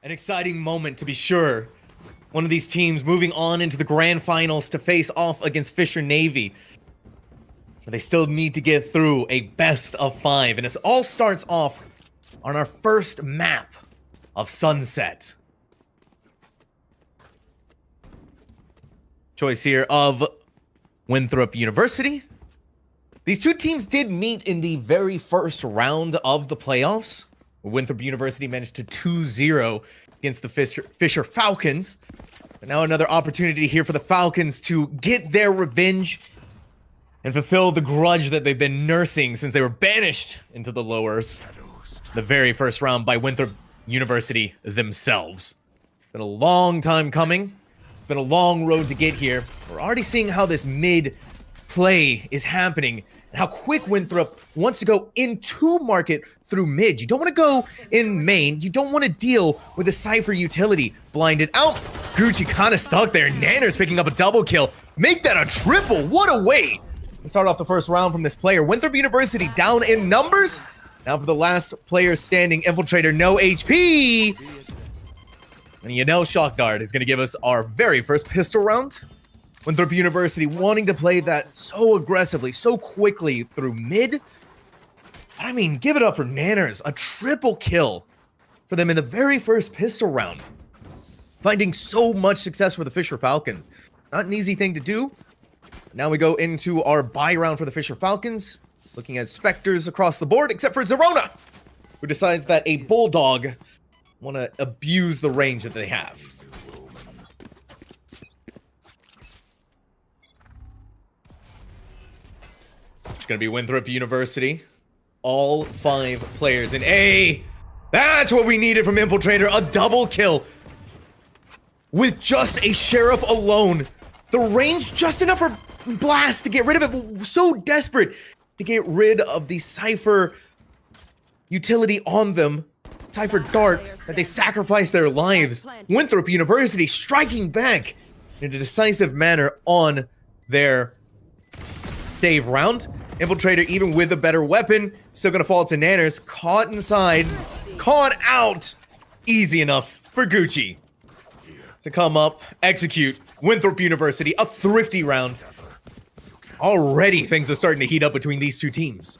An exciting moment to be sure. One of these teams moving on into the grand finals to face off against Fisher Navy. But they still need to get through a best of 5. And it all starts off on our first map of Sunset. Choice here of Winthrop University. These two teams did meet in the very first round of the playoffs. Winthrop University managed to 2-0 against the Fisher Falcons. But now another opportunity here for the Falcons to get their revenge and fulfill the grudge that they've been nursing since they were banished into the lowers. The very first round by Winthrop University themselves. Been a long time coming. It's been a long road to get here. We're already seeing how this mid play is happening and how quick Winthrop wants to go into market through mid. You don't want to go in main. You don't want to deal with the Cypher utility. Blinded out. Gucci kind of stuck there. Nanner's picking up a double kill. Make that a triple. What a way to start off the first round from this player. Winthrop University down in numbers. Now for the last player standing, Infiltrator, no HP. And Yanel Shock Dart is going to give us our very first pistol round. Winthrop University wanting to play that so aggressively, so quickly through mid. I mean, give it up for Nanners. A triple kill for them in the very first pistol round. Finding so much success for the Fisher Falcons. Not an easy thing to do. Now we go into our buy round for the Fisher Falcons. Looking at Spectres across the board, except for Zerona, who decides that a Bulldog want to abuse the range that they have. It's going to be Winthrop University. All 5 players in A. That's what we needed from Infiltrator. A double kill. With just a Sheriff alone. The range just enough for Blast to get rid of it. But so desperate to get rid of the Cypher utility on them. Cypher Dart, that they sacrificed their lives. Winthrop University striking back in a decisive manner on their save round. Infiltrator, even with a better weapon, still gonna fall to Nanners. Caught inside, caught out. Easy enough for Gucci to come up, execute. Winthrop University, a thrifty round. Already things are starting to heat up between these two teams.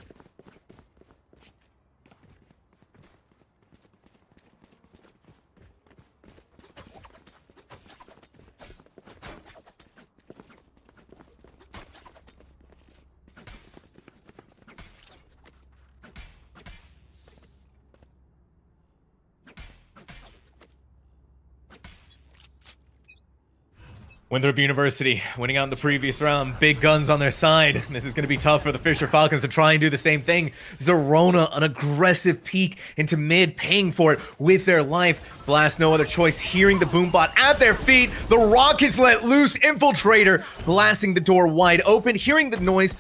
Winthrop University winning out in the previous round. Big guns on their side. This is going to be tough for the Fisher Falcons to try and do the same thing. Zerona, an aggressive peek into mid, paying for it with their life. Blast, no other choice, hearing the boombot at their feet. The rockets let loose. Infiltrator blasting the door wide open. Hearing the noise,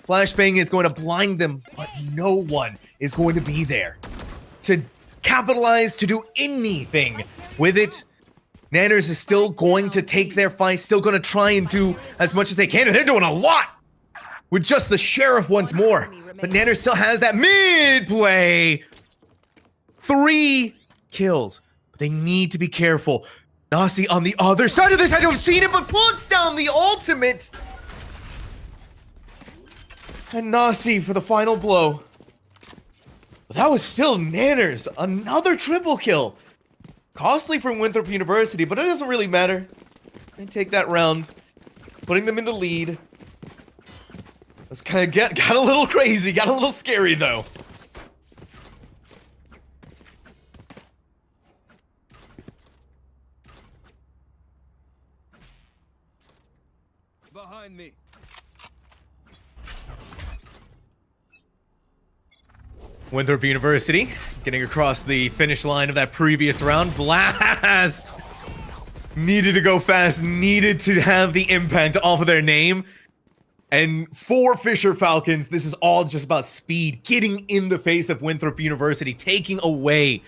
flashbang is going to blind them, but no one is going to be there to capitalize, to do anything with it. Nanners is still going to take their fight, still going to try and do as much as they can. And they're doing a lot with just the Sheriff once more. But Nanners still has that mid play. 3 kills. But they need to be careful. Nasi on the other side of this. I don't see it, but puts down the ultimate. And Nasi for the final blow. But that was still Nanners. Another triple kill. Costly from Winthrop University, but it doesn't really matter. They take that round, putting them in the lead. This kind of got a little crazy, got a little scary though. Behind me. Winthrop University getting across the finish line of that previous round. Blast! Needed to go fast, needed to have the impact off of their name. And for Fisher Falcons, this is all just about speed, getting in the face of Winthrop University, taking away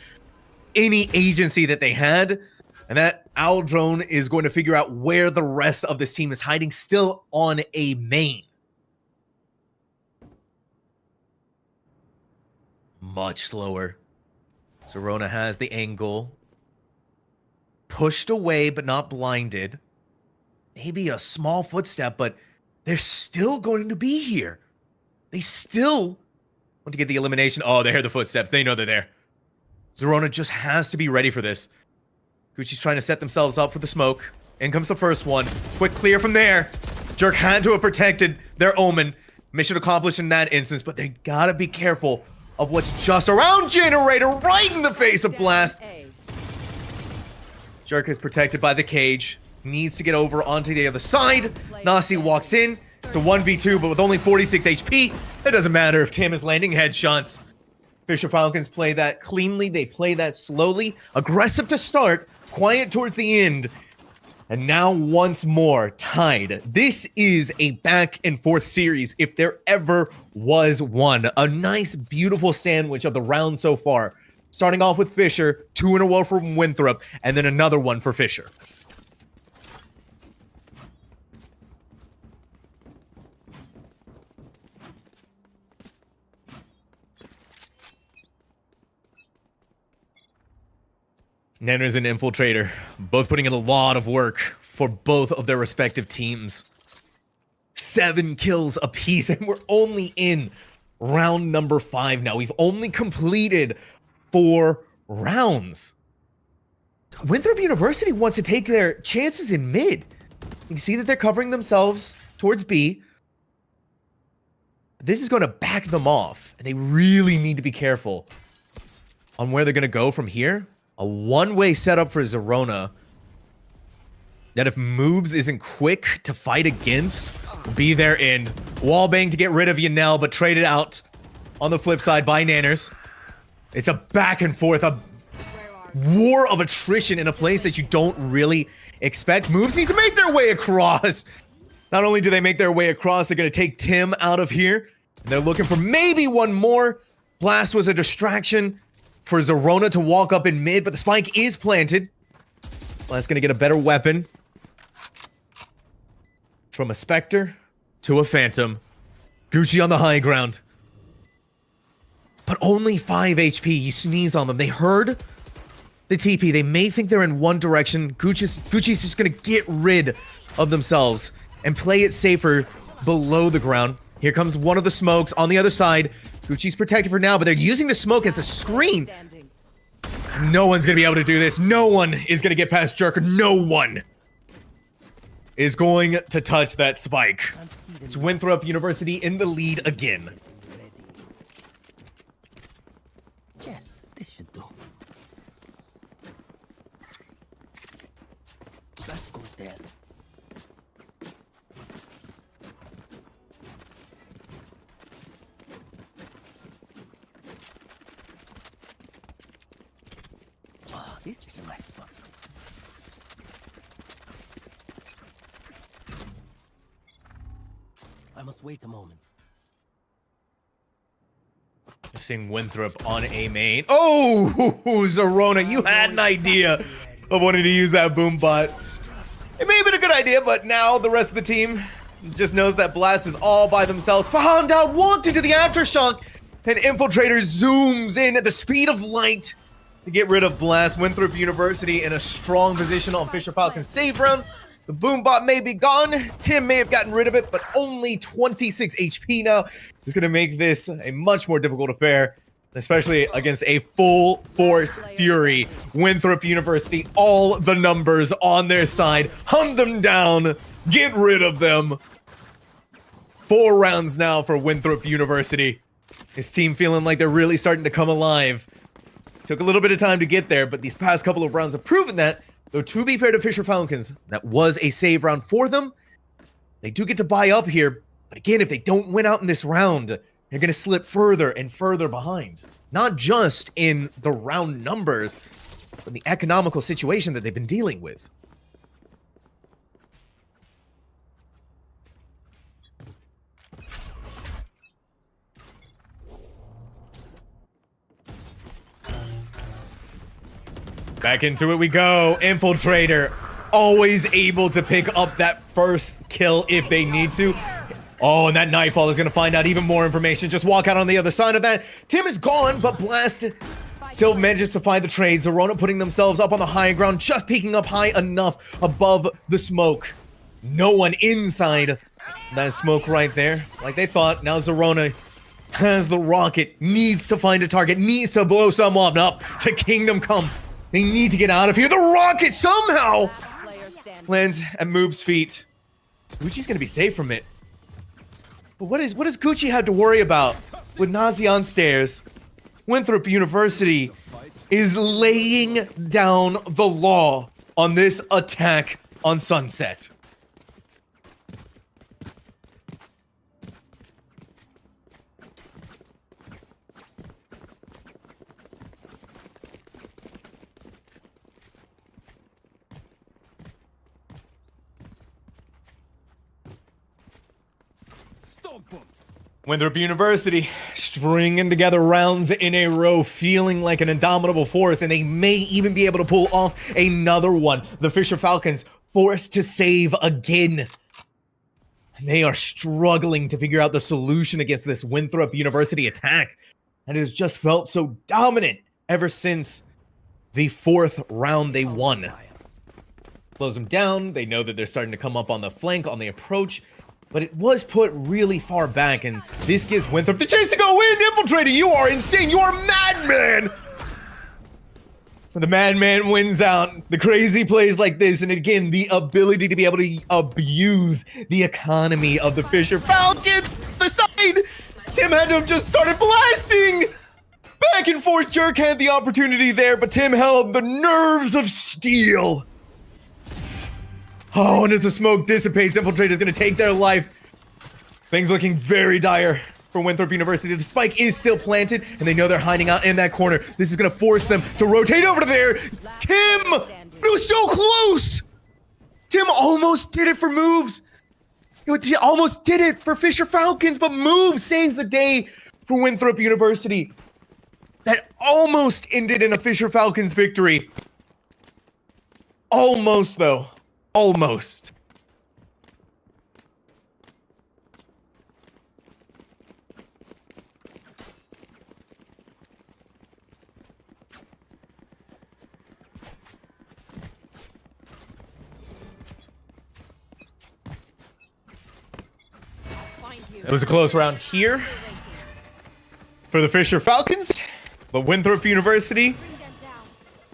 any agency that they had. And that Owl Drone is going to figure out where the rest of this team is hiding, still on a main. Much slower. Zerona has the angle. pushed away but not blinded. Maybe a small footstep, but they're still going to be here. They still want to get the elimination. Oh, they hear the footsteps. They know they're there. Zerona just has to be ready for this. Gucci's trying to set themselves up for the smoke. In comes the first one. Quick clear from there. Jerk had to have protected their Omen. Mission accomplished in that instance, but they gotta be careful of what's just around Generator, right in the face of Blast. Jerk is protected by the cage. Needs to get over onto the other side. Nasi walks in. It's a 1v2, but with only 46 HP, it doesn't matter if Tim is landing headshots. Fisher Falcons play that cleanly. They play that slowly. Aggressive to start, quiet towards the end. And now once more, tied. This is a back and forth series, if there ever was one. A nice, beautiful sandwich of the round so far. Starting off with Fisher, 2 in a row from Winthrop, and then another one for Fisher. Nanners and Infiltrator, both putting in a lot of work for both of their respective teams. 7 kills apiece, and we're only in round number 5 now. We've only completed 4 rounds. Winthrop University wants to take their chances in mid. You can see that they're covering themselves towards B. This is going to back them off, and they really need to be careful on where they're going to go from here. A one-way setup for Zerona that if Moobs isn't quick to fight against, will be their end. Wallbang to get rid of Yanel, but traded out on the flip side by Nanners. It's a back and forth, a war of attrition in a place that you don't really expect. Moobs needs to make their way across. Not only do they make their way across, they're going to take Tim out of here. They're looking for maybe one more. Blast was a distraction for Zerona to walk up in mid, but the spike is planted. Blast's going to get a better weapon. From a Spectre to a Phantom. Gucci on the high ground. But only 5 HP. You sneeze on them. They heard the TP. They may think they're in one direction. Gucci's just going to get rid of themselves and play it safer below the ground. Here comes one of the smokes on the other side. Gucci's protected for now, but they're using the smoke as a screen. No one's going to be able to do this. No one is going to get past Jerker. No one is going to touch that spike. It's Winthrop University in the lead again. Yes, this should do. That goes there. Oh, this is a nice spot. I must wait a moment. You're seeing Winthrop on A main. Oh, Zerona, you had an idea of wanting to use that boom bot. It may have been a good idea, but now the rest of the team just knows that Blast is all by themselves. Found out, walked into the aftershock, and Infiltrator zooms in at the speed of light to get rid of Blast. Winthrop University in a strong position on Fisher Falcon's save round. The boom bot may be gone. Tim may have gotten rid of it, but only 26 HP now. It's going to make this a much more difficult affair, especially against a full force Fury. Winthrop University, all the numbers on their side. Hunt them down. Get rid of them. 4 rounds now for Winthrop University. His team feeling like they're really starting to come alive. Took a little bit of time to get there, but these past couple of rounds have proven that. Though, to be fair to Fisher Falcons, that was a save round for them. They do get to buy up here. But again, if they don't win out in this round, they're going to slip further and further behind. Not just in the round numbers, but the economical situation that they've been dealing with. Back into it we go. Infiltrator, always able to pick up that first kill if they need to. Oh, and that Nightfall is going to find out even more information. Just walk out on the other side of that. Tim is gone, but Blast still manages to find the trade. Zerona putting themselves up on the high ground, just peeking up high enough above the smoke. No one inside that smoke right there, like they thought. Now Zerona has the rocket, needs to find a target, needs to blow someone up to Kingdom Come. They need to get out of here. The rocket somehow lands at Moob's feet. Gucci's gonna be safe from it. But what does Gucci have to worry about with Nazi on stairs? Winthrop University is laying down the law on this attack on Sunset. Winthrop University stringing together rounds in a row, feeling like an indomitable force, and they may even be able to pull off another one. The Fisher Falcons forced to save again. And they are struggling to figure out the solution against this Winthrop University attack. And it has just felt so dominant ever since the 4th round they won. Close them down. They know that they're starting to come up on the flank, on the approach. But it was put really far back, and this gives Winthrop the chance to go in. Infiltrator, you are insane. You are a madman. The madman wins out. The crazy plays like this, and again, the ability to be able to abuse the economy of the Fisher Falcons. The side, Tim had to have just started blasting. Back and forth, Jerk had the opportunity there, but Tim held the nerves of steel. Oh, and as the smoke dissipates, Infiltrator is going to take their life. Things looking very dire for Winthrop University. The spike is still planted, and they know they're hiding out in that corner. This is going to force them to rotate over to there. Tim! It was so close! Tim almost did it for Moobs. He almost did it for Fisher Falcons, but Moobs saves the day for Winthrop University. That almost ended in a Fisher Falcons victory. Almost, though. Almost. It was a close round here for the Fisher Falcons, but Winthrop University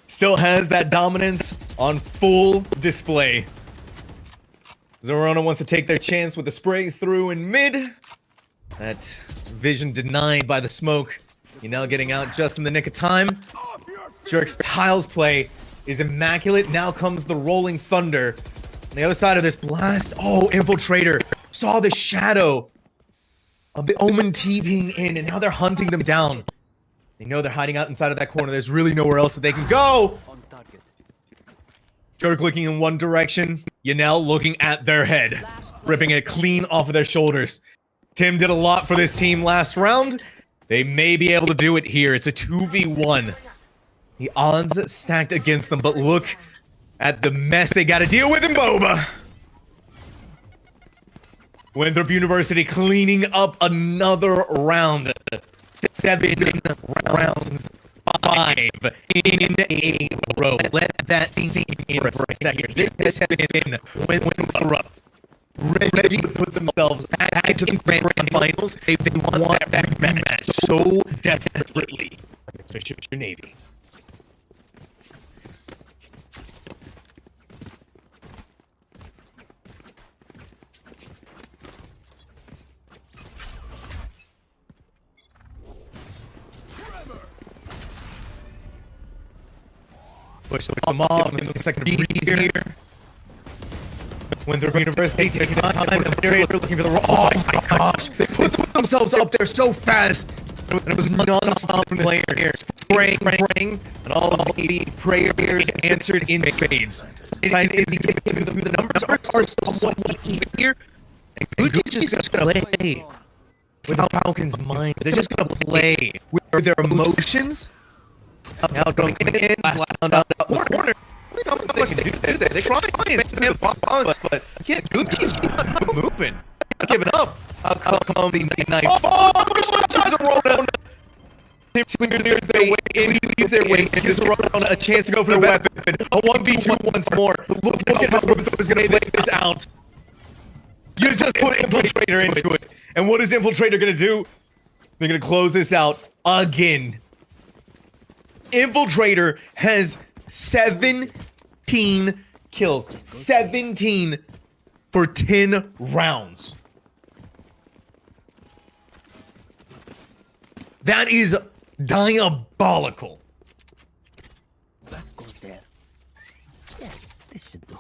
still has that dominance on full display. Zerona wants to take their chance with a spray through in mid. That vision denied by the smoke. You're now getting out just in the nick of time. Jerk's tiles play is immaculate. Now comes the rolling thunder. On the other side of this blast, oh, Infiltrator saw the shadow of the Omen TPing in, and now they're hunting them down. They know they're hiding out inside of that corner. There's really nowhere else that they can go. Jerk looking in one direction. Yanel looking at their head. Ripping it clean off of their shoulders. Tim did a lot for this team last round. They may be able to do it here. It's a 2v1. The odds stacked against them, but look at the mess they got to deal with in Boba. Winthrop University cleaning up another round. 7 rounds, 5 in a row. Let that sink in for a second. This has been Winthrop ready to put themselves back into the grand finals. They want that rematch so desperately. Especially with your Navy. Push them off. Give them a second to breathe here. Winthrop University taking time. They're looking for the. Oh my gosh! They put themselves up there so fast. And it was non-stop from the player here. Praying, and all of the prayers answered in spades. Guys, is he getting through the numbers are somewhat even here. And Gucci's just gonna play with the Falcons' minds. They're just gonna play with their emotions. Now going in, corner. They try and spam bombs, but again, Gucci's not moving, not giving up. How come these night? Oh, roll down. clears their way, leads their way, and gives around a chance to go for the weapon. A 1v2 once more. Look at how Winthorpe is going to lay this out. You just put Infiltrator into it. And what is Infiltrator going to do? They're going to close this out again. Infiltrator has 17 kills. 17 for 10 rounds. That is diabolical. That goes there. Yes, this should do.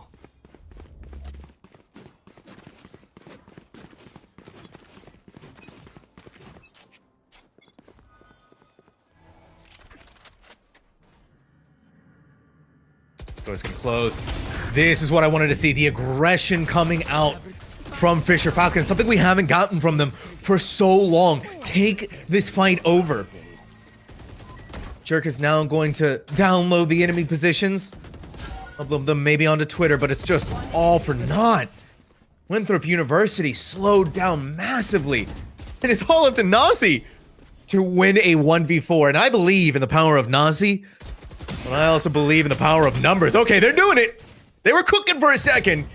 Door's gonna close. This is what I wanted to see. The aggression coming out from Fisher Falcons. Something we haven't gotten from them for so long. Take this fight over. Jerk is now going to download the enemy positions. Upload them maybe onto Twitter, but it's just all for naught. Winthrop University slowed down massively. And it's all up to Nazi to win a 1v4. And I believe in the power of Nazi. But I also believe in the power of numbers. Okay, they're doing it. They were cooking for a second.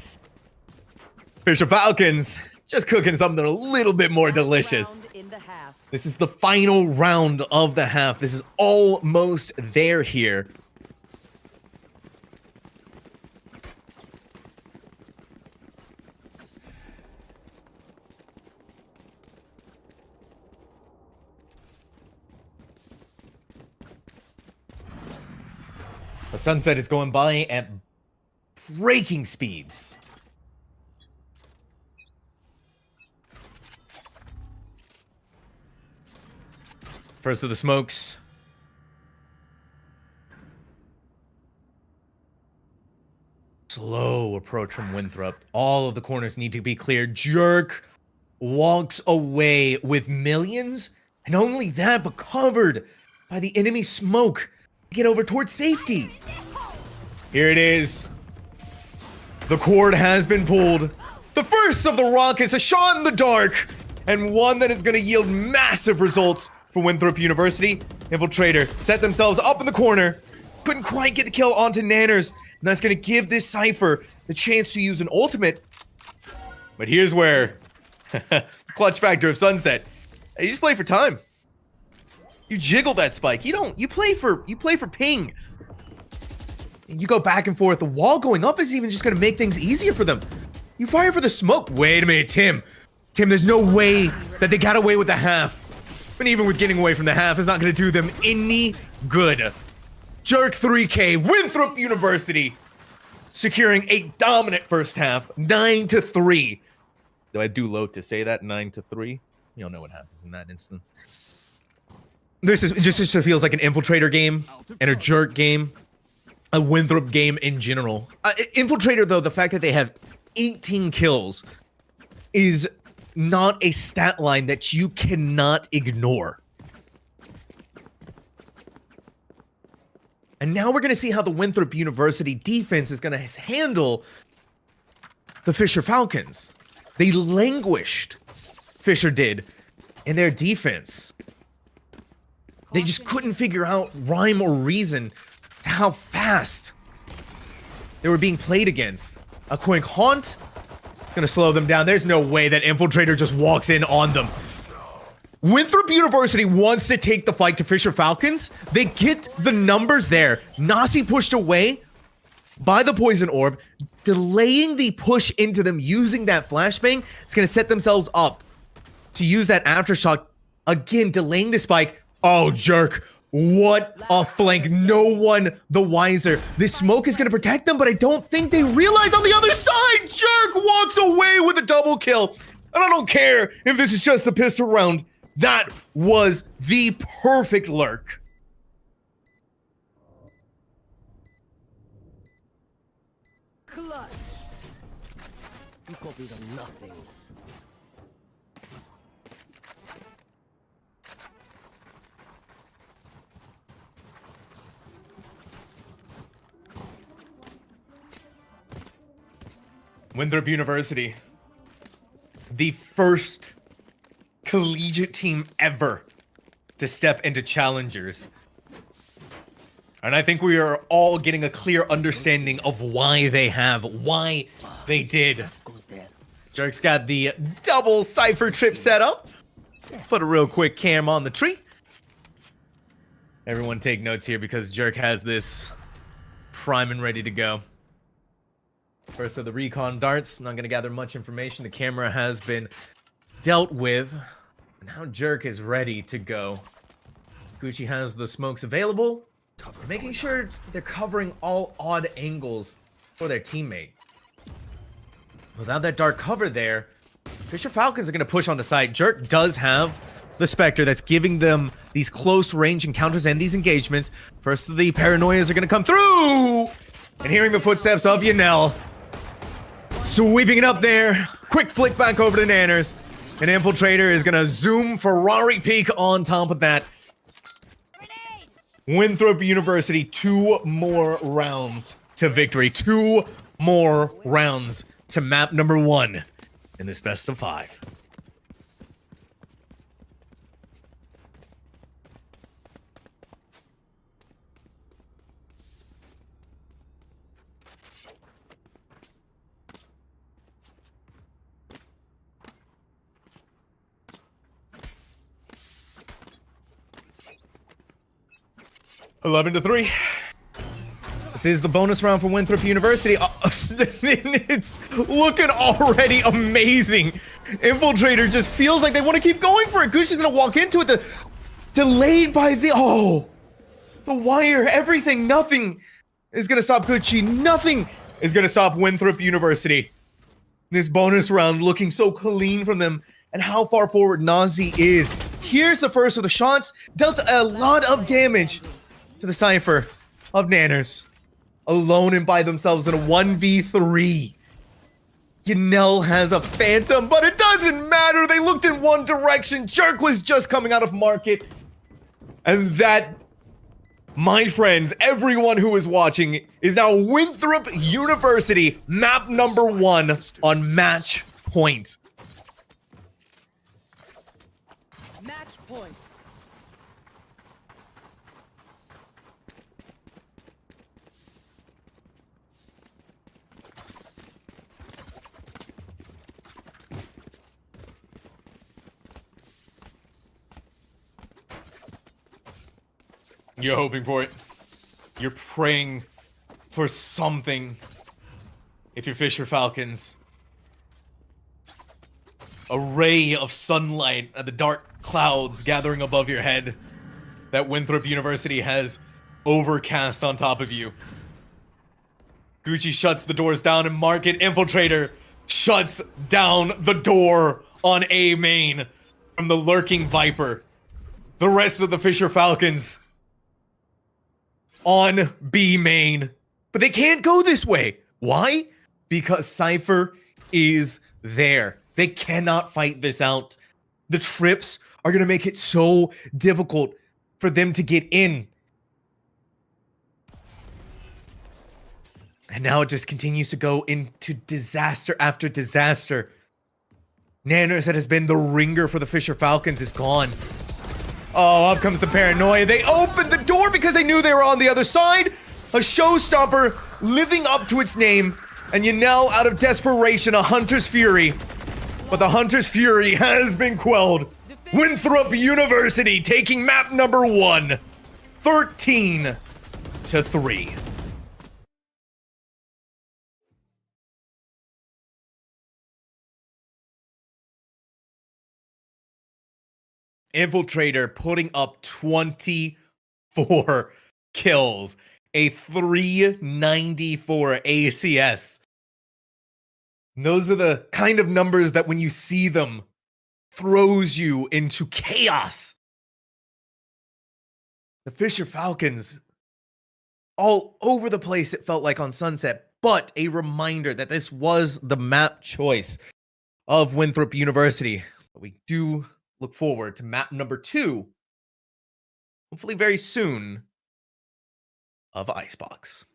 Fisher Falcons just cooking something a little bit more delicious. This is the final round of the half. This is almost there here. But Sunset is going by at breaking speeds. First of the smokes. Slow approach from Winthrop. All of the corners need to be cleared. Jerk walks away with millions. And not only that, but covered by the enemy smoke. Get over towards safety. Here it is. The cord has been pulled. The first of the rockets, a shot in the dark, and one that is going to yield massive results for Winthrop University. Infiltrator set themselves up in the corner. Couldn't quite get the kill onto Nanners, and that's going to give this Cypher the chance to use an ultimate. But here's where clutch factor of Sunset. You just play for time. You jiggle that spike. You play for ping. And you go back and forth. The wall going up is even just going to make things easier for them. You fire for the smoke. Wait a minute, Tim. Tim, there's no way that they got away with the half. But even with getting away from the half is not going to do them any good. Jerk 3K, Winthrop University, securing a dominant first half, 9-3. Though I do loathe to say that, 9-3. You don't know what happens in that instance. This is just feels like an Infiltrator game and a Jerk game, a Winthrop game in general. Infiltrator, though, the fact that they have 18 kills is not a stat line that you cannot ignore. And now we're going to see how the Winthrop University defense is going to handle the Fisher Falcons. They languished, Fisher did, in their defense. They just couldn't figure out rhyme or reason to how fast they were being played against. A quick haunt is going to slow them down. There's no way that Infiltrator just walks in on them. Winthrop University wants to take the fight to Fisher Falcons. They get the numbers there. Nasi pushed away by the poison orb, delaying the push into them using that flashbang. It's going to set themselves up to use that aftershock. Again, delaying the spike. Oh, Jerk. What a flank. No one the wiser. This smoke is going to protect them, but I don't think they realize on the other side, Jerk walks away with a double kill. And I don't care if this is just the pistol round. That was the perfect lurk. Clutch. You copied on nothing. Winthrop University, the first collegiate team ever to step into challengers. And I think we are all getting a clear understanding of why they did. Jerk's got the double Cypher trip set up. Put a real quick cam on the tree. Everyone take notes here because Jerk has this prime and ready to go. First of the recon darts. Not going to gather much information. The camera has been dealt with. And now Jerk is ready to go. Gucci has the smokes available. Making sure they're covering all odd angles for their teammate. Without that dark cover there, Fisher Falcons are going to push on the side. Jerk does have the Spectre that's giving them these close range encounters and these engagements. First, the paranoias are going to come through! And hearing the footsteps of Yanel. Sweeping it up there. Quick flick back over to Nanners. An Infiltrator is going to zoom Ferrari peak on top of that. Winthrop University, 2 more rounds to victory. 2 more rounds to map number 1 in this best of 5. Eleven to 3. This is the bonus round for Winthrop University. It's looking already amazing. Infiltrator just feels like they want to keep going for it. Gucci's gonna walk into it. Delayed by the wire. Everything. Nothing is gonna stop Gucci. Nothing is gonna stop Winthrop University. This bonus round looking so clean from them, and how far forward Nazi is. Here's the first of the shots. Dealt a lot of damage to the Cypher of Nanners. Alone and by themselves in a 1v3. Yanel has a Phantom, but it doesn't matter. They looked in one direction. Jerk was just coming out of market. And that, my friends, everyone who is watching, is now Winthrop University, map number 1 on match point. Match point. You're hoping for it. You're praying for something. If you're Fisher Falcons. A ray of sunlight at the dark clouds gathering above your head that Winthrop University has overcast on top of you. Gucci shuts the doors down and Market Infiltrator shuts down the door on A main from the lurking Viper. The rest of the Fisher Falcons on B main. But they can't go this way. Why? Because Cypher is there. They cannot fight this out. The trips are going to make it so difficult for them to get in. And now it just continues to go into disaster after disaster. Nanners, that has been the ringer for the Fisher Falcons, is gone. Oh, up comes the paranoia. They opened the door because they knew they were on the other side. A showstopper living up to its name. And Yanel, out of desperation, a Hunter's Fury. But the Hunter's Fury has been quelled. Winthrop University taking map number 1. 13 to 3. Infiltrator putting up 24 kills. A 394 ACS. And those are the kind of numbers that when you see them, throws you into chaos. The Fisher Falcons, all over the place it felt like on Sunset, but a reminder that this was the map choice of Winthrop University. But we do look forward to map number 2, hopefully very soon, of Icebox.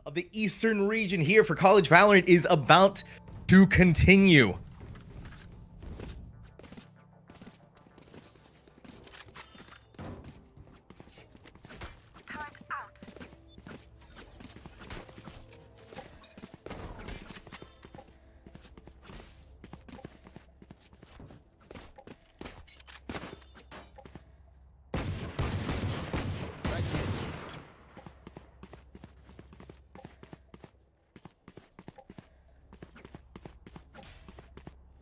Of the Eastern region here for College Valorant is about to continue.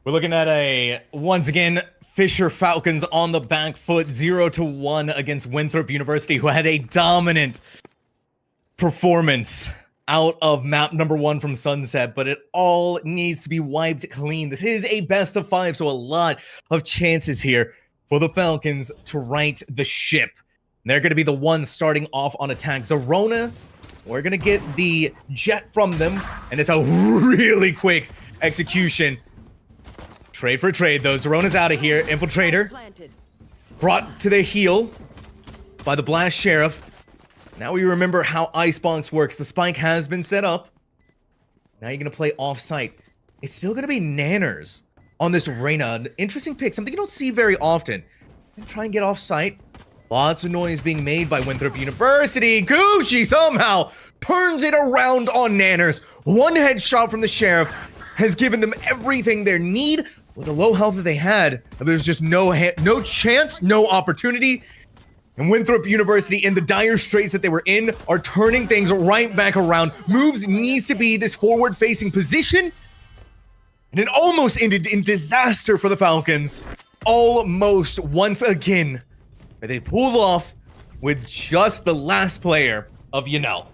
We're looking at a, once again, Fisher Falcons on the back foot, 0-1 against Winthrop University, who had a dominant performance out of map number 1 from Sunset, but it all needs to be wiped clean. This is a best of 5, so a lot of chances here for the Falcons to right the ship. They're going to be the ones starting off on attack. Zerona, we're going to get the jet from them, and it's a really quick execution. Trade for trade, though. Zerona's out of here. Infiltrator brought to their heel by the Blast Sheriff. Now we remember how Icebox works. The spike has been set up. Now you're going to play off-site. It's still going to be Nanners on this Reyna. An interesting pick, something you don't see very often. Try and get off-site. Lots of noise being made by Winthrop University. Gucci somehow turns it around on Nanners. One headshot from the Sheriff has given them everything they need. With the low health that they had, there's just no chance, no opportunity. And Winthrop University, in the dire straits that they were in, are turning things right back around. Moves needs to be this forward-facing position. And it almost ended in disaster for the Falcons. Almost once again. But they pulled off with just the last player of Yanel.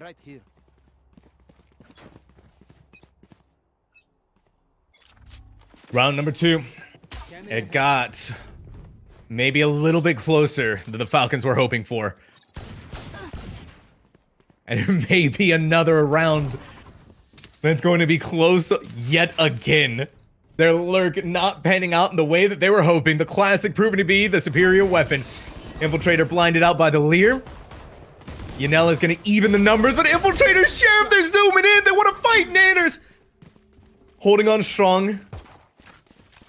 Right here. Round number 2. It got maybe a little bit closer than the Falcons were hoping for. And it may be another round that's going to be close yet again. Their lurk not panning out in the way that they were hoping. The classic proving to be the superior weapon. Infiltrator blinded out by the Lear. Yanel is going to even the numbers, but Infiltrator, Sheriff, they're zooming in. They want to fight Nanners. Holding on strong.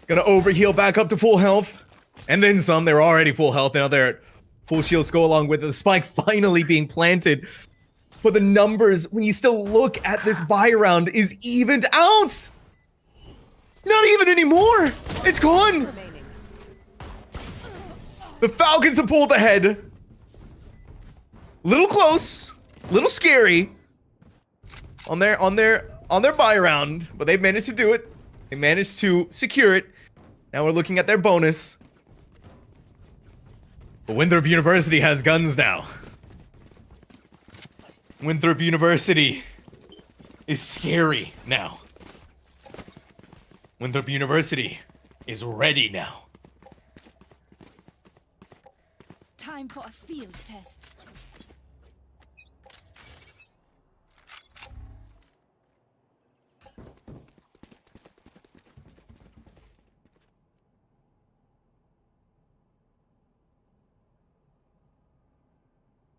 Gonna overheal back up to full health. And then some. They were already full health. Now they're at full shields go along with it. The spike finally being planted. But the numbers, when you still look at this buy round, is evened out. Not even anymore. It's gone. The Falcons have pulled ahead. Little close, little scary on their buy round, but they've managed to do it. They managed to secure it. Now we're looking at their bonus. But Winthrop University has guns now. Winthrop University is scary now. Winthrop University is ready now. Time for a field test.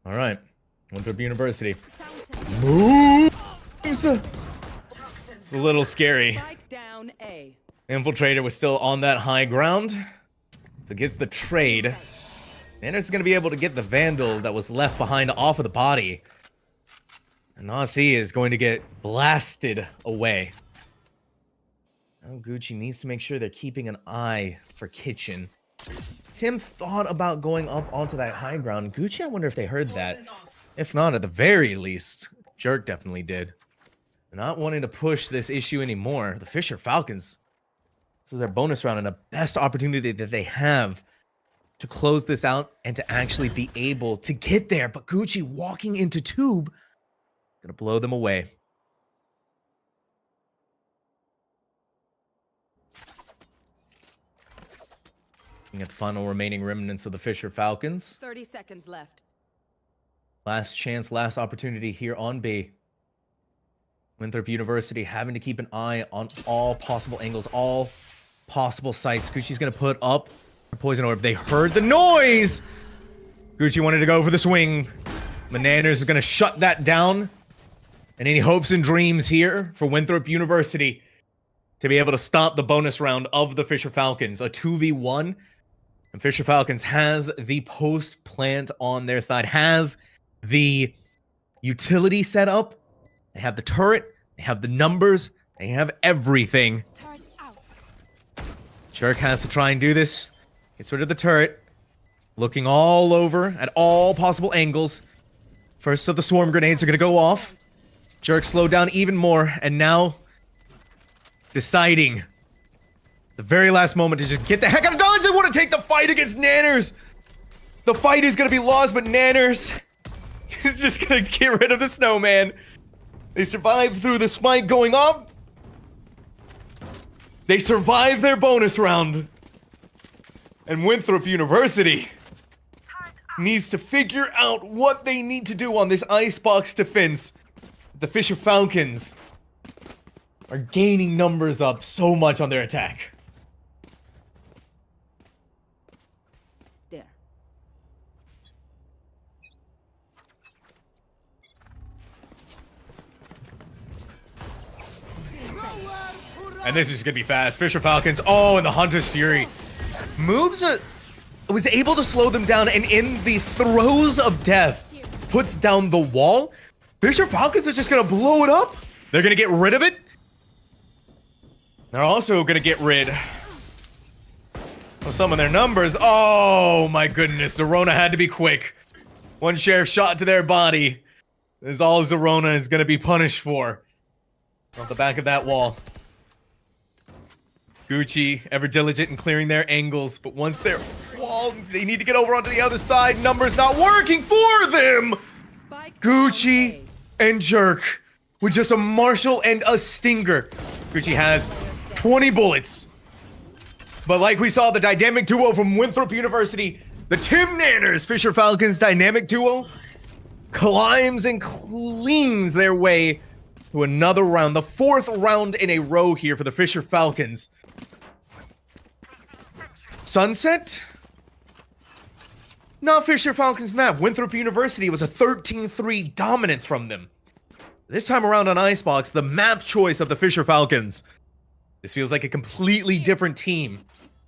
All right, Winthrop University moves. It's a little scary. Spike down A. Infiltrator was still on that high ground, so gets the trade. And it's going to be able to get the Vandal that was left behind off of the body. And Aussie is going to get blasted away. Now Gucci needs to make sure they're keeping an eye for Kitchen. Tim thought about going up onto that high ground. Gucci, I wonder if they heard that. If not, at the very least, Jerk definitely did. They're not wanting to push this issue anymore. The Fisher Falcons, this is their bonus round and the best opportunity that they have to close this out and to actually be able to get there. But Gucci walking into Tube, gonna blow them away. Looking at the final remaining remnants of the Fisher Falcons. 30 seconds left. Last chance, last opportunity here on B. Winthrop University having to keep an eye on all possible angles, all possible sites. Gucci's going to put up a poison orb. They heard the noise! Gucci wanted to go for the swing. Mananners is going to shut that down. And any hopes and dreams here for Winthrop University to be able to stop the bonus round of the Fisher Falcons. A 2v1. And Fisher Falcons has the post plant on their side, has the utility set up. They have the turret, they have the numbers, they have everything. Turret out. Jerk has to try and do this. Gets rid of the turret. Looking all over at all possible angles. First of the swarm grenades are going to go off. Jerk slowed down even more, and now deciding the very last moment to just get the heck out of Dodge. They want to take the fight against Nanners. The fight is going to be lost, but Nanners is just going to get rid of the snowman. They survived through the spike going off. They survived their bonus round. And Winthrop University needs to figure out what they need to do on this icebox defense. The Fisher Falcons are gaining numbers up so much on their attack. There. And this is gonna be fast. Fisher Falcons. Oh, and the Hunter's Fury. Moves was able to slow them down, and in the throes of death, puts down the wall. Fisher Falcons are just gonna blow it up. They're gonna get rid of it. They're also gonna get rid of some of their numbers. Oh my goodness, Zerona had to be quick. One sheriff shot to their body. This is all Zerona is gonna be punished for. Off the back of that wall. Gucci, ever diligent in clearing their angles, but once they're walled, they need to get over onto the other side. Numbers not working for them! Spike Gucci down and Jerk with just a Marshall and a Stinger. Gucci has 20 bullets. But like we saw, the dynamic duo from Winthrop University, the Tim Nanners Fisher Falcons dynamic duo, climbs and cleans their way to another round. The fourth round in a row here for the Fisher Falcons. Sunset? Not Fisher Falcons map. Winthrop University was a 13-3 dominance from them. This time around on Icebox, the map choice of the Fisher Falcons. This feels like a completely different team.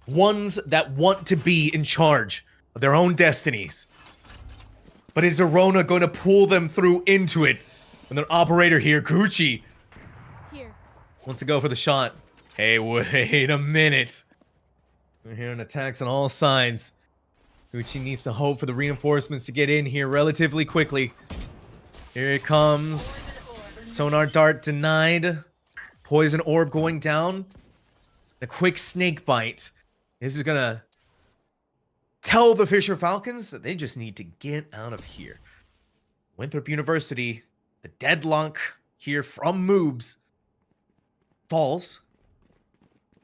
Ones that want to be in charge of their own destinies. But is Zerona going to pull them through into it? With an operator here, Gucci here. wants to go for the shot. Hey, wait a minute. We're hearing attacks on all sides. Gucci needs to hope for the reinforcements to get in here relatively quickly. Here it comes. Sonar dart denied. Poison orb going down. A quick snake bite. This is gonna tell the Fisher Falcons that they just need to get out of here. Winthrop University, the deadlock here from Moobs falls.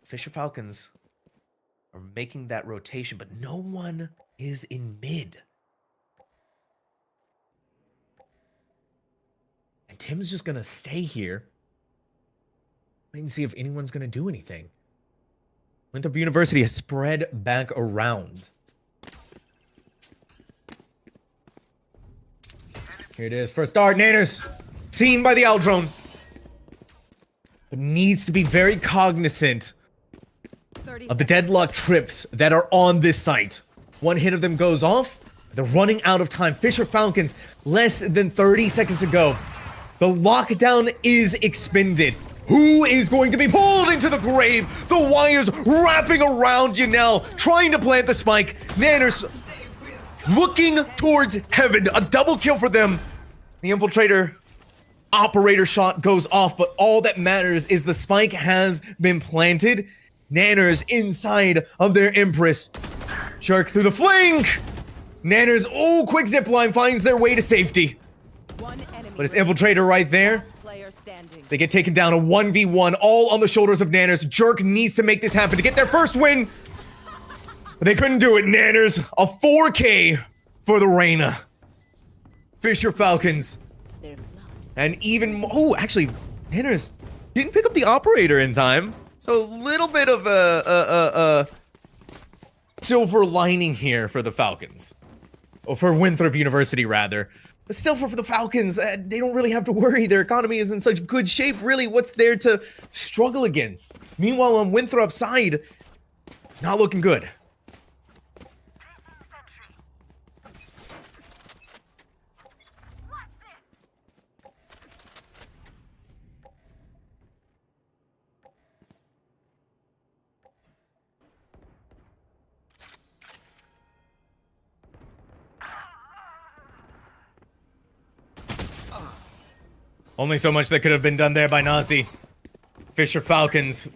Fisher Falcons are making that rotation, but no one is in mid. And Tim's just gonna stay here. Wait and see if anyone's gonna do anything. Winthrop University has spread back around. Here it is. First start, Nanners. Seen by the Owl drone. But needs to be very cognizant of the deadlock trips that are on this site. One hit of them goes off. They're running out of time. Fisher Falcons, less than 30 seconds ago. The lockdown is expended. Who is going to be pulled into the grave? The wires wrapping around you now, trying to plant the spike. Nanners looking towards heaven. A double kill for them. The infiltrator operator shot goes off, but all that matters is the spike has been planted. Nanners inside of their Empress. Jerk through the flank. Nanners, oh, quick zipline finds their way to safety. But it's infiltrator right there. They get taken down, a 1v1, all on the shoulders of Nanners. Jerk needs to make this happen to get their first win. But they couldn't do it. Nanners, a 4K for the Reyna. Fisher Falcons. They're flooded. And even more. Oh, actually, Nanners didn't pick up the operator in time. So a little bit of a silver lining here for the Falcons. Or for Winthrop University, rather. But still, for the Falcons, they don't really have to worry. Their economy is in such good shape. Really, what's there to struggle against? Meanwhile, on Winthrop's side, not looking good. Only so much that could have been done there by Nazi. Fisher Falcons,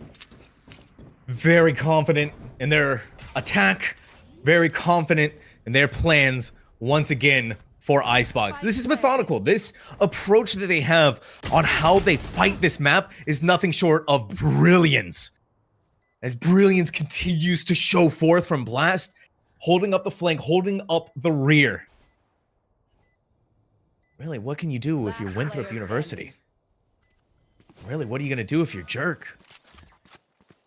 very confident in their attack, very confident in their plans once again for Icebox. This is methodical. This approach that they have on how they fight this map is nothing short of brilliance. As brilliance continues to show forth from Blast, holding up the flank, holding up the rear. Really, what can you do if you're Winthrop University? Really, what are you going to do if you're Jerk?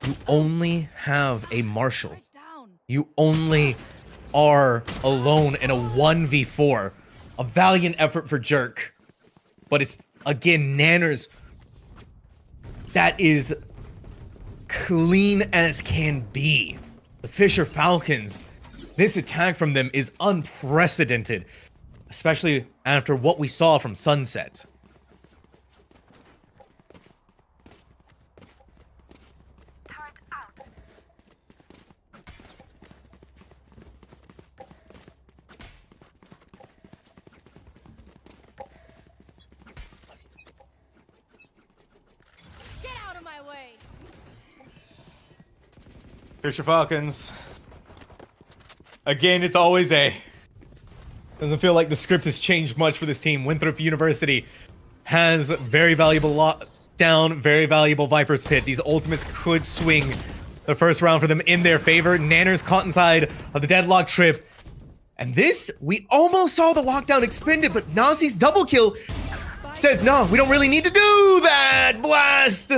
You only have a Marshall. You only are alone in a 1v4. A valiant effort for Jerk. But it's, again, Nanners. That is clean as can be. The Fisher Falcons. This attack from them is unprecedented. Especially after what we saw from Sunset. Get out of my way. Fisher Falcons. Again, it's always A. Doesn't feel like the script has changed much for this team. Winthrop University has very valuable lockdown, very valuable Viper's Pit. These ultimates could swing the first round for them in their favor. Nanners caught inside of the deadlock trip. And this, we almost saw the lockdown expended, but Nazi's double kill says, no, we don't really need to do that. Blast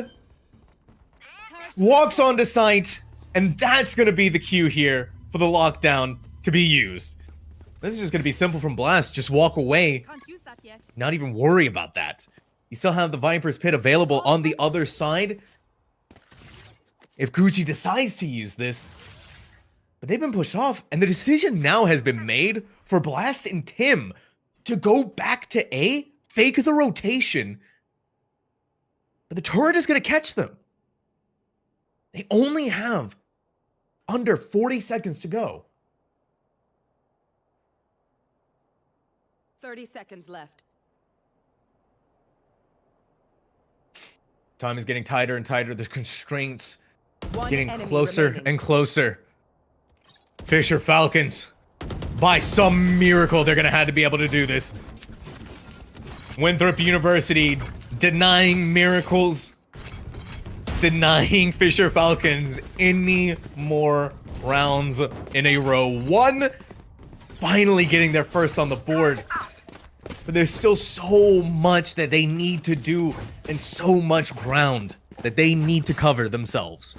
walks onto site, and that's going to be the cue here for the lockdown to be used. This is just going to be simple from Blast. Just walk away. Can't use that yet. Not even worry about that. You still have the Viper's Pit available on the other side. If Gucci decides to use this. But they've been pushed off. And the decision now has been made for Blast and Tim to go back to A, fake the rotation. But the turret is going to catch them. They only have under 40 seconds to go. 30 seconds left. Time is getting tighter and tighter. The constraints One getting enemy closer remaining. and closer. Fisher Falcons. By some miracle, they're going to have to be able to do this. Winthrop University denying miracles. Denying Fisher Falcons any more rounds in a row. One finally getting their first on the board. But there's still so much that they need to do and so much ground that they need to cover themselves.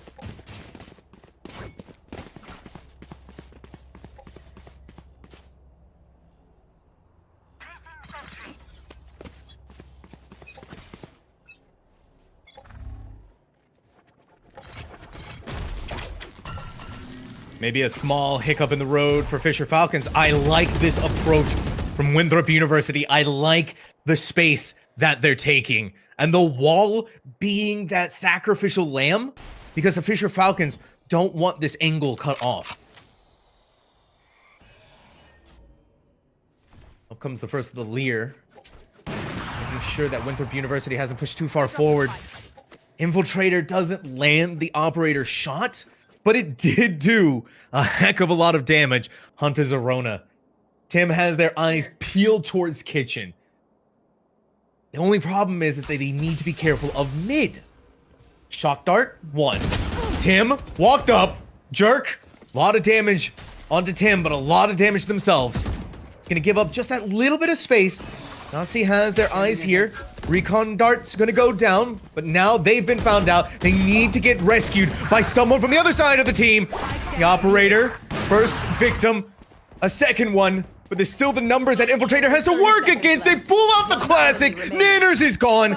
Maybe a small hiccup in the road for Fisher Falcons. I like this approach from Winthrop University. I like the space that they're taking. And the wall being that sacrificial lamb, because the Fisher Falcons don't want this angle cut off. Up comes the first of the Lear. Making sure that Winthrop University hasn't pushed too far forward. Infiltrator doesn't land the operator shot, but it did do a heck of a lot of damage onto Zerona. Tim has their eyes peeled towards kitchen. The only problem is that they need to be careful of mid. Shock dart, one. Tim walked up, Jerk A lot of damage onto Tim, but a lot of damage themselves. It's gonna give up just that little bit of space. Nazi has their eyes here. Recon dart's gonna go down, but now they've been found out. They need to get rescued by someone from the other side of the team. The operator, first victim, a second one, but there's still the numbers that Infiltrator has to work against. They pull out the classic. Nanners is gone.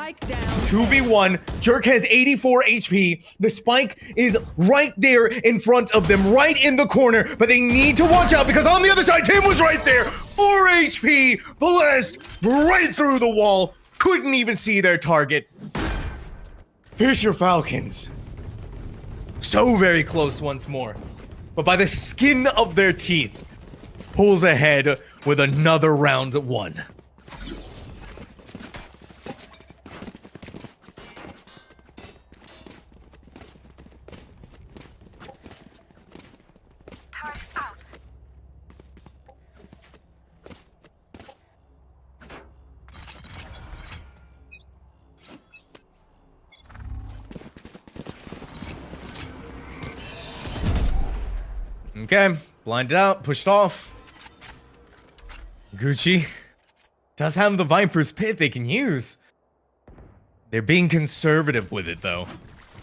2v1. Jerk has 84 HP. The spike is right there in front of them, right in the corner, but they need to watch out because on the other side, Tim was right there. 4 HP, blast right through the wall. Couldn't even see their target. Fisher Falcons. So very close once more, but by the skin of their teeth, pulls ahead with another round won. Okay, blinded out, pushed off. Gucci does have the Viper's Pit they can use. They're being conservative with it, though.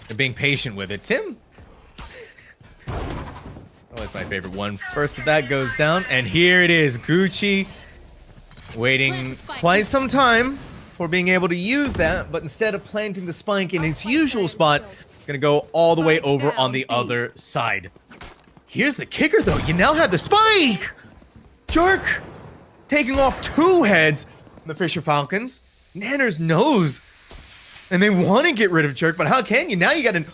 They're being patient with it. Tim. Always my favorite one. First of that goes down, and here it is. Gucci waiting quite some time for being able to use that, but instead of planting the spike in his usual spot, it's going to go all the way over on the other side. Here's the kicker, though. You now have the spike! Jerk! Taking off 2 heads from the Fisher Falcons. Nanners knows. And they want to get rid of Jerk, but how can you? Now you got an...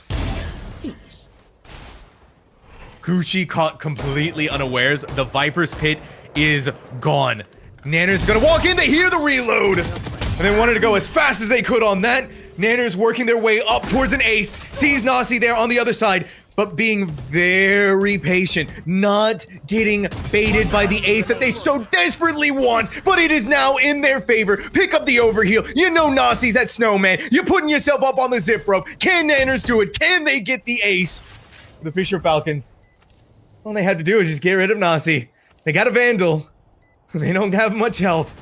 Gucci caught completely unawares. The Viper's Pit is gone. Nanners gonna walk in. They hear the reload. And they wanted to go as fast as they could on that. Nanners working their way up towards an ace. Sees Nasi there on the other side, but being very patient, not getting baited by the ace that they so desperately want, but it is now in their favor. Pick up the overheal. You know Nasi's that snowman. You're putting yourself up on the zip rope. Can Nanners do it? Can they get the ace? The Fisher Falcons, all they had to do is just get rid of Nasi. They got a Vandal. They don't have much health.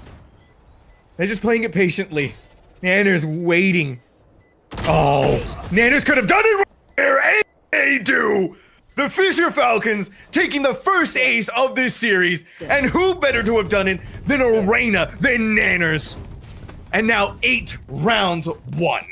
They're just playing it patiently. Nanners waiting. Oh, Nanners could have done it right there, and they do. The Fisher Falcons taking the first ace of this series, and who better to have done it than Arena, than Nanners. And now 8 rounds won.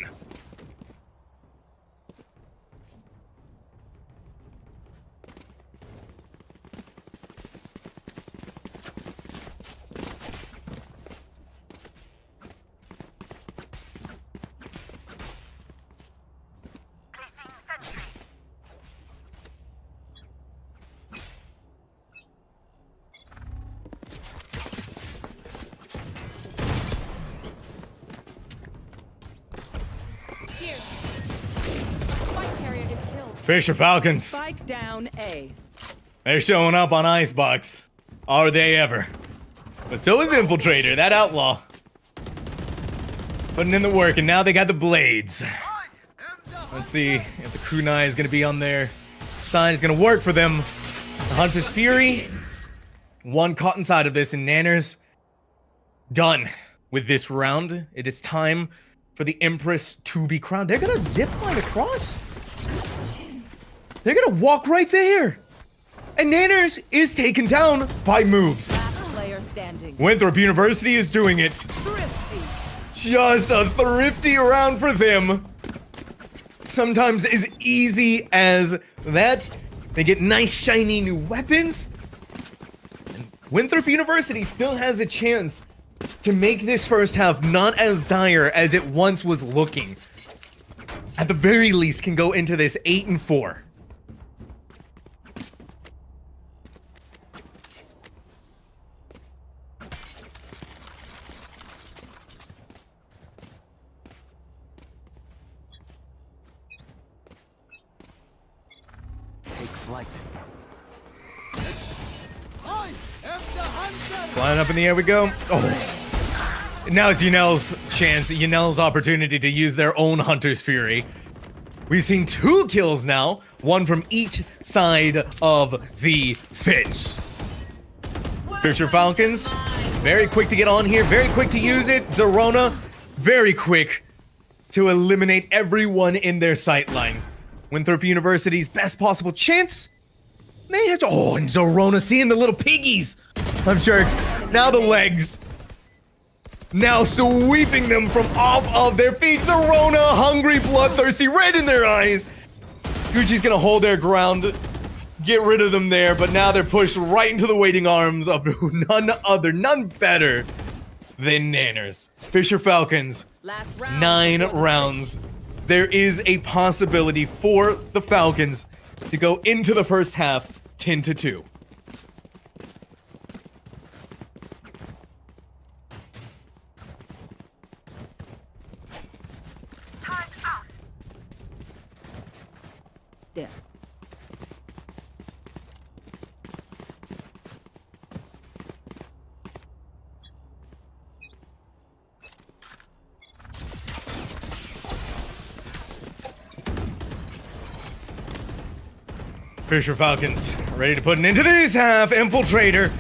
Fisher Falcons. Spike down A. They're showing up on Icebox. Are they ever? But so is Infiltrator, that outlaw. Putting in the work, and now they got the blades. Let's see if the kunai is going to be on their side. It's going to work for them. The Hunter's Fury. One caught inside of this, and Nanners done with this round. It is time for the Empress to be crowned. They're going to zipline across. They're gonna walk right there. And Nanners is taken down by moves. Last player standing. Winthrop University is doing it. Thrifty. Just a thrifty round for them. Sometimes as easy as that. They get nice shiny new weapons. And Winthrop University still has a chance to make this first half not as dire as it once was looking. At the very least can go into this 8-4. Flight. Flying up in the air we go. Oh. Now it's Yunel's chance, Yunel's opportunity to use their own Hunter's Fury. We've seen 2 kills now, 1 from each side of the fence. Fisher Falcons, very quick to get on here, very quick to use it. Zerona, very quick to eliminate everyone in their sight lines. Winthrop University's best possible chance may have to. Oh, and Zerona seeing the little piggies. I'm sure. Now the legs. Now sweeping them from off of their feet. Zerona, hungry, bloodthirsty, red in their eyes. Gucci's gonna hold their ground, get rid of them there, but now they're pushed right into the waiting arms of none better than Nanners. Fisher Falcons, Last round 9 before the rounds. There is a possibility for the Falcons to go into the first half 10-2. There. Fisher Falcons ready to put an end to this half. Infiltrator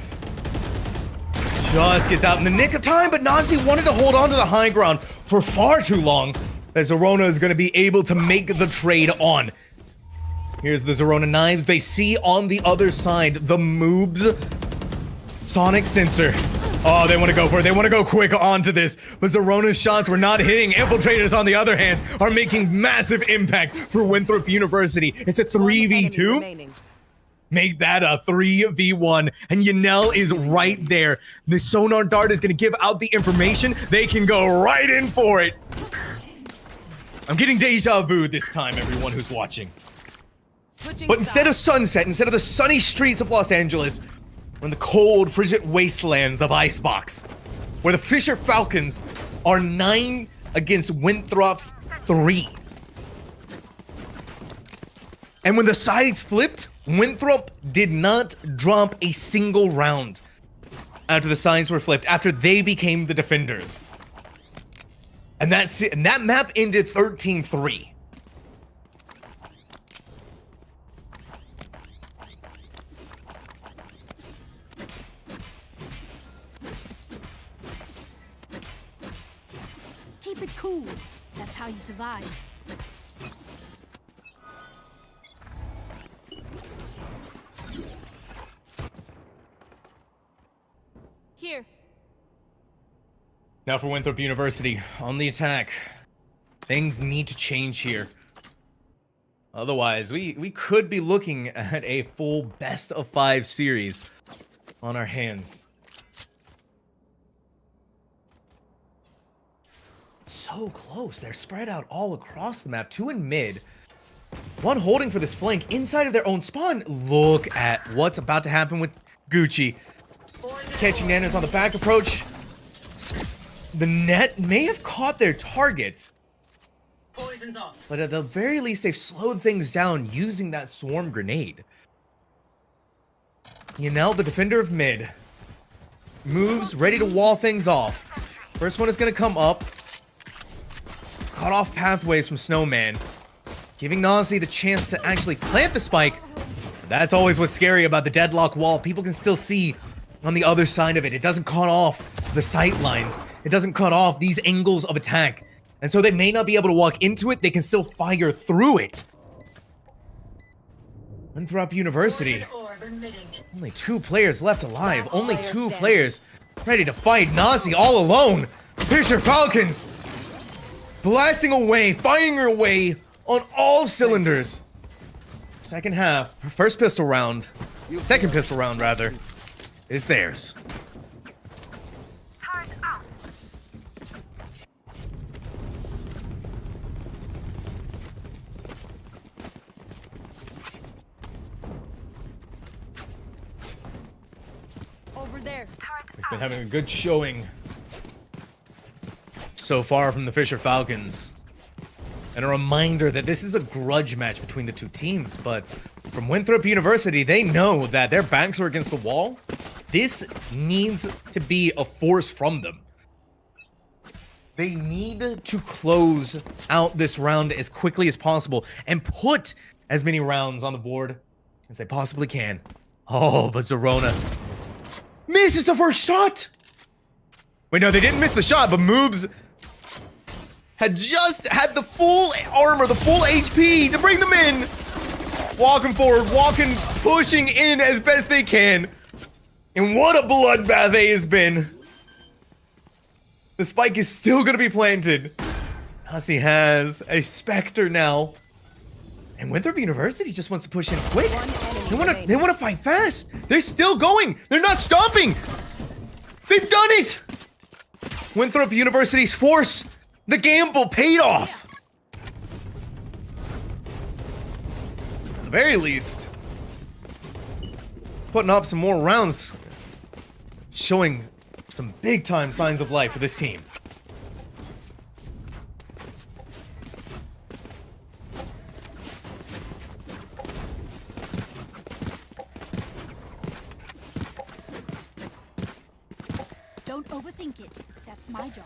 just gets out in the nick of time, but Nazi wanted to hold on to the high ground for far too long. That Zerona is going to be able to make the trade on. Here's the Zerona knives. They see on the other side the moobs sonic sensor. Oh, they want to go for it. They want to go quick onto this. But Zerona's shots were not hitting. Infiltrators, on the other hand, are making massive impact for Winthrop University. It's a 3v2. Make that a 3v1. And Yanel is right there. The sonar dart is going to give out the information. They can go right in for it. I'm getting deja vu this time, everyone who's watching. But instead of sunset, instead of the sunny streets of Los Angeles, we're in the cold, frigid wastelands of Icebox, where the Fisher Falcons are 9 against Winthrop's 3. And when the sides flipped, Winthrop did not drop a single round after the sides were flipped, after they became the defenders. And that's it. And that map ended 13-3. Keep it cool. That's how you survive. Here. Now for Winthrop University, on the attack. Things need to change here. Otherwise, we could be looking at a full best-of-5 series on our hands. So close. They're spread out all across the map. 2 in mid. 1 holding for this flank inside of their own spawn. Look at what's about to happen with Gucci. Catching Nanners on the back approach. The net may have caught their target. Poison's off. But at the very least, they've slowed things down using that swarm grenade. Yanel, the defender of mid, moves, ready to wall things off. First one is going to come up. Cut off pathways from Snowman, giving Nazi the chance to actually plant the spike. That's always what's scary about the deadlock wall. People can still see on the other side of it. It doesn't cut off the sight lines. It doesn't cut off these angles of attack. And so they may not be able to walk into it. They can still fire through it. Winthrop University. Only 2 players left alive. Only 2 players ready to fight. Nazi all alone. Fisher Falcons blasting away, firing away on all cylinders. Second half, first pistol round, second pistol round rather, is theirs. Over there. We've been having a good showing so far from the Fisher Falcons. And a reminder that this is a grudge match between the 2 teams, but from Winthrop University, they know that their backs are against the wall. This needs to be a force from them. They need to close out this round as quickly as possible and put as many rounds on the board as they possibly can. Oh, but Zerona misses the first shot. Wait, no, they didn't miss the shot, but Moobs had just had the full armor, the full HP to bring them in. Walking forward, pushing in as best they can. And what a bloodbath it has been. The spike is still going to be planted. Hussey has a Spectre now. And Winthrop University just wants to push in quick. They want to fight fast. They're still going. They're not stopping. They've done it. Winthrop University's force. The gamble paid off. At the very least, putting up some more rounds. Showing some big time signs of life for this team. Don't overthink it. That's my job.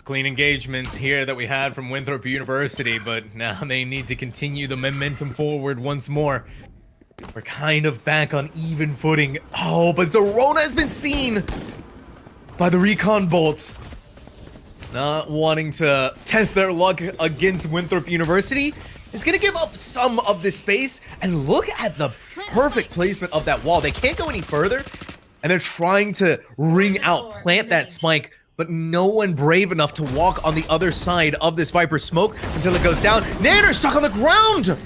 Clean engagements here that we had from Winthrop University, but now they need to continue the momentum forward once more. We're kind of back on even footing. Oh, but Zerona has been seen by the recon bolts. Not wanting to test their luck against Winthrop University is going to give up some of this space. And look at the perfect placement of that wall. They can't go any further, and they're trying to ring out, plant that spike, but no one brave enough to walk on the other side of this Viper smoke until it goes down. Nanner's stuck on the ground!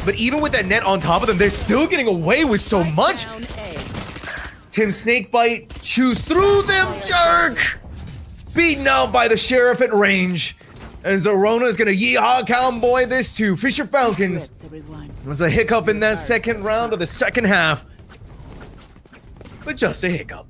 But even with that net on top of them, they're still getting away with so much. Tim Snakebite chews through them, jerk! Beaten out by the Sheriff at range. And Zerona is gonna yeehaw cowboy this to Fisher Falcons. There's a hiccup in that second round of the second half. But just a hiccup.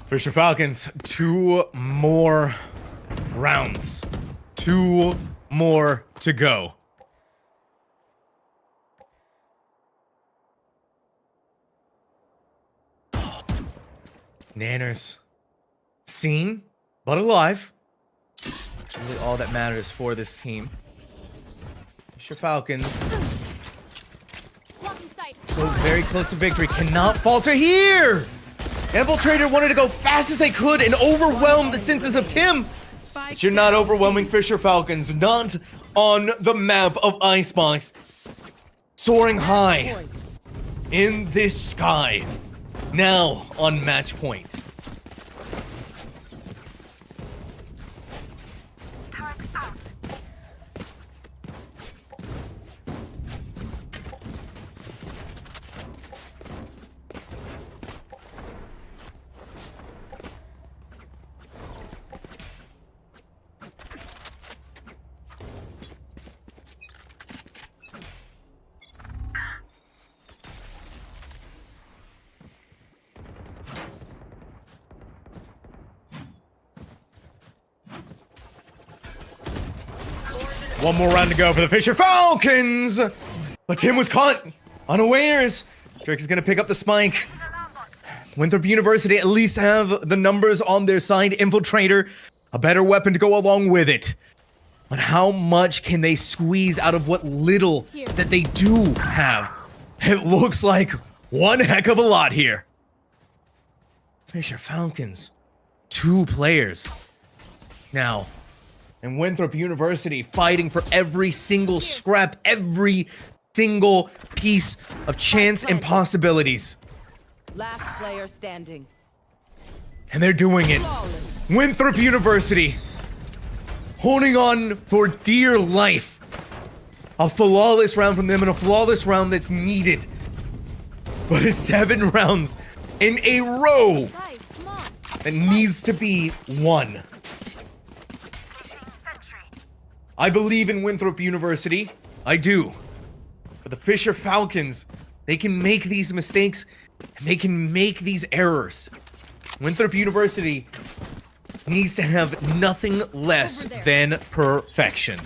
Fisher Falcons, 2 more rounds. 2 more to go. Nanners. Seen, but alive. Really all that matters for this team. Fisher Falcons. So very close to victory. Cannot falter here! Infiltrator wanted to go fast as they could and overwhelm the senses of Tim. But you're not overwhelming Fisher Falcons. Not on the map of Icebox. Soaring high in this sky. Now on match point. One more round to go for the Fisher Falcons! But Tim was caught unawares. Drake is gonna pick up the spike. Winthrop University at least have the numbers on their side. Infiltrator, a better weapon to go along with it. But how much can they squeeze out of what little that they do have? It looks like one heck of a lot here. Fisher Falcons, 2 players. Now, and Winthrop University fighting for every single scrap, every single piece of chance and possibilities. Last player standing. And they're doing it. Winthrop University holding on for dear life. A flawless round from them and a flawless round that's needed. But it's 7 rounds in a row that needs to be won. I believe in Winthrop University. I do. But the Fisher Falcons, they can make these mistakes, and they can make these errors. Winthrop University needs to have nothing less than perfection.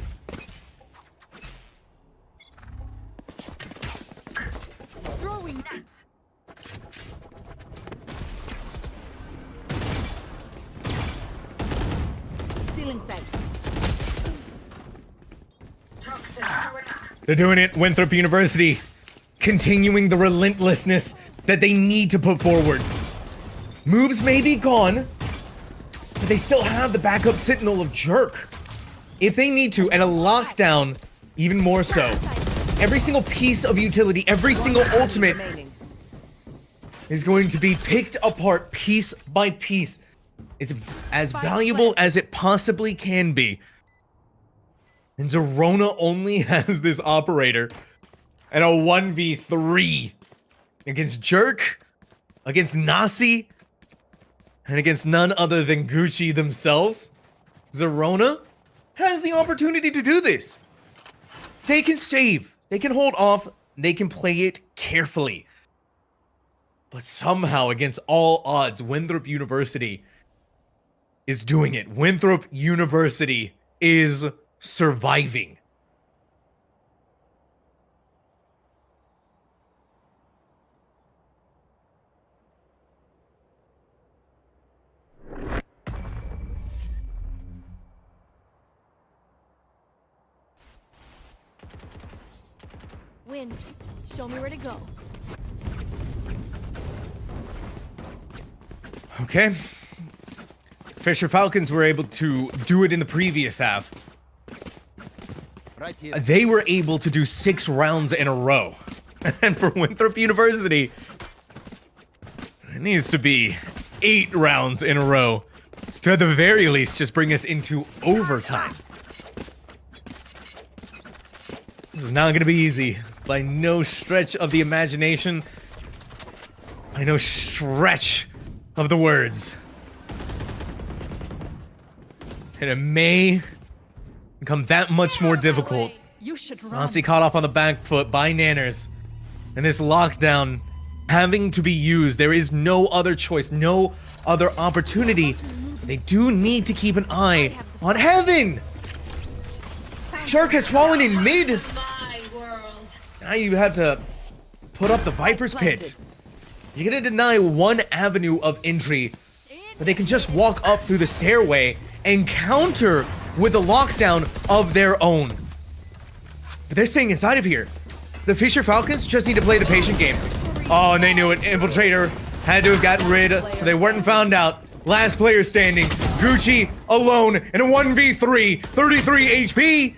Throwing that. Stealing sight. They're doing it, Winthrop University. Continuing the relentlessness that they need to put forward. Moves may be gone, but they still have the backup Sentinel of Jerk. If they need to, and a lockdown even more so. Every single piece of utility, every single ultimate is going to be picked apart piece by piece. It's as valuable as it possibly can be. And Zerona only has this operator and a 1v3 against Jerk, against Nasi, and against none other than Gucci themselves. Zerona has the opportunity to do this. They can save, they can hold off, they can play it carefully. But somehow, against all odds, Winthrop University is doing it. Winthrop University is surviving. Win. Show me where to go. Okay. Fisher Falcons were able to do it in the previous half. Right here. They were able to do 6 rounds in a row. And for Winthrop University, it needs to be 8 rounds in a row to at the very least just bring us into overtime. This is not going to be easy by no stretch of the imagination, by no stretch of the words. And it may become that much more difficult. You should run. Nasi caught off on the back foot by Nanners. And this lockdown having to be used. There is no other choice, no other opportunity. They do need to keep an eye on Heaven. Shark has fallen in mid. Now you have to put up the Viper's Pit. You're gonna deny one avenue of entry, but they can just walk up through the stairway and counter with a lockdown of their own. But they're staying inside of here. The Fisher Falcons just need to play the patient game. Oh, and they knew it. Infiltrator had to have gotten rid, so they weren't found out. Last player standing. Gucci alone in a 1v3. 33 HP.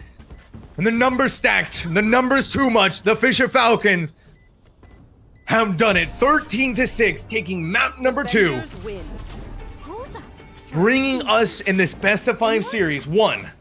And the numbers stacked. The numbers too much. The Fisher Falcons have done it. 13-6, taking map number 2. Who's that? Bringing us in this best of 5 series 1-1.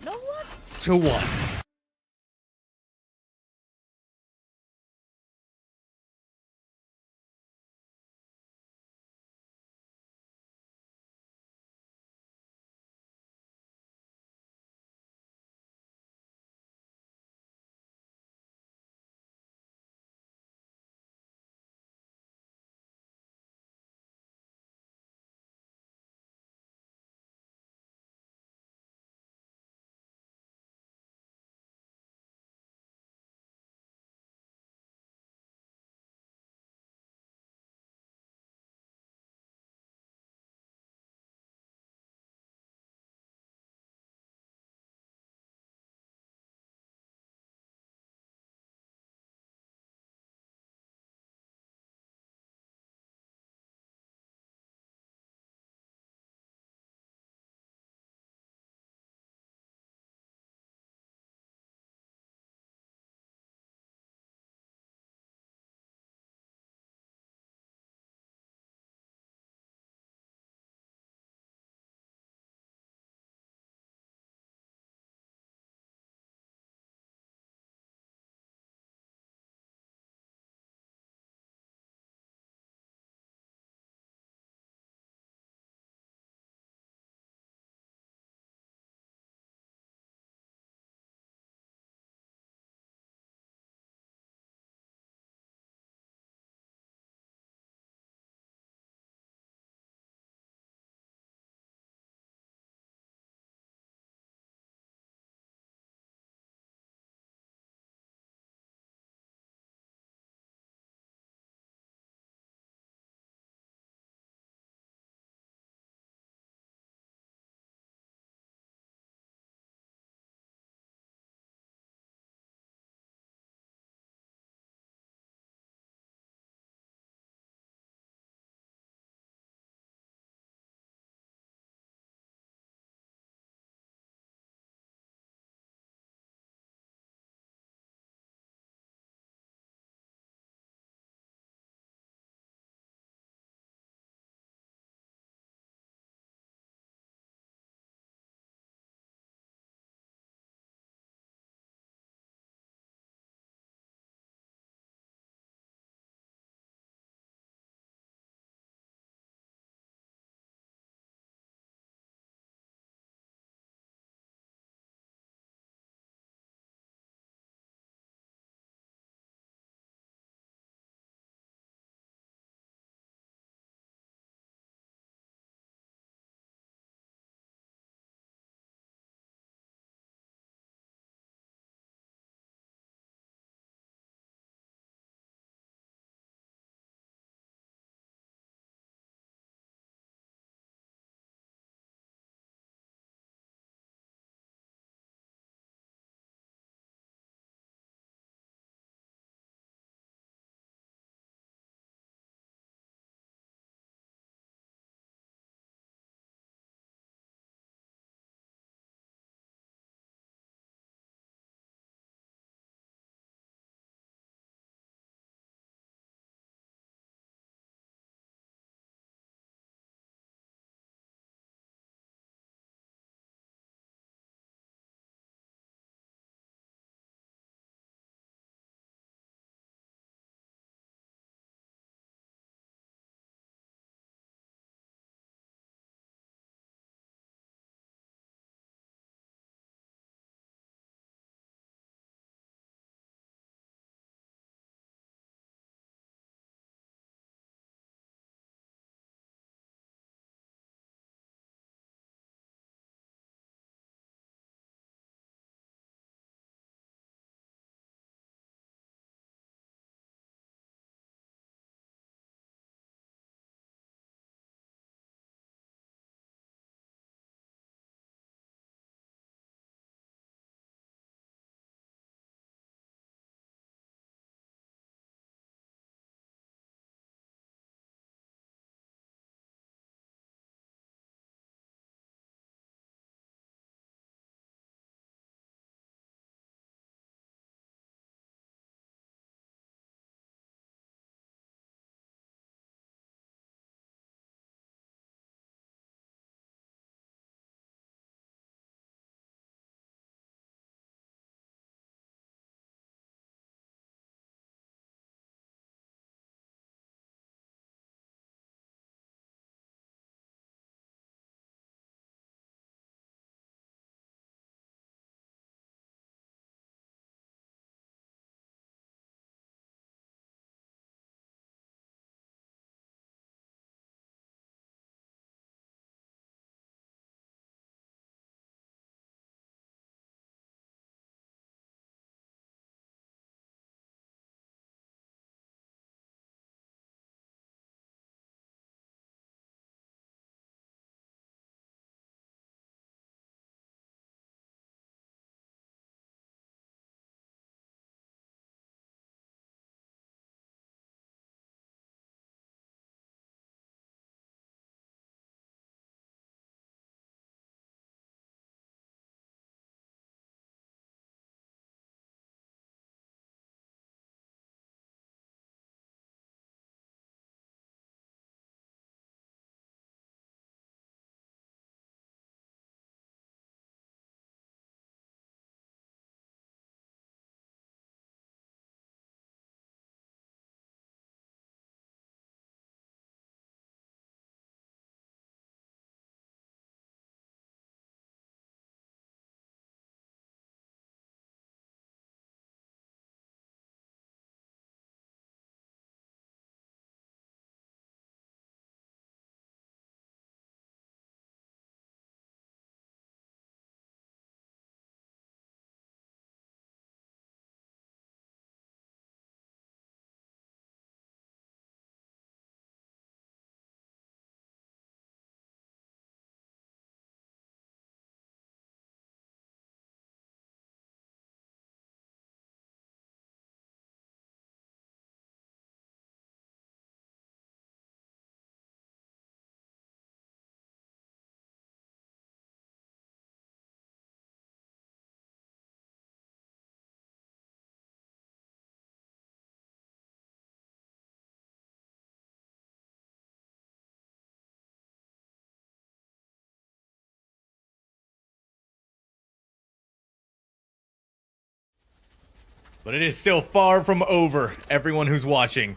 But it is still far from over, everyone who's watching.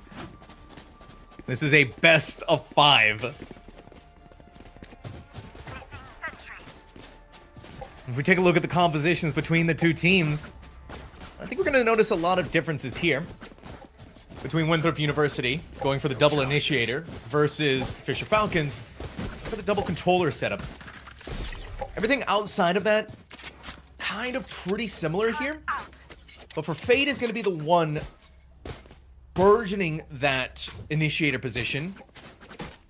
This is a best of 5. If we take a look at the compositions between the two teams, I think we're going to notice a lot of differences here. Between Winthrop University, going for the double initiator, versus Fisher Falcons for the double controller setup. Everything outside of that, kind of pretty similar here. But for Fade is going to be the one burgeoning that initiator position.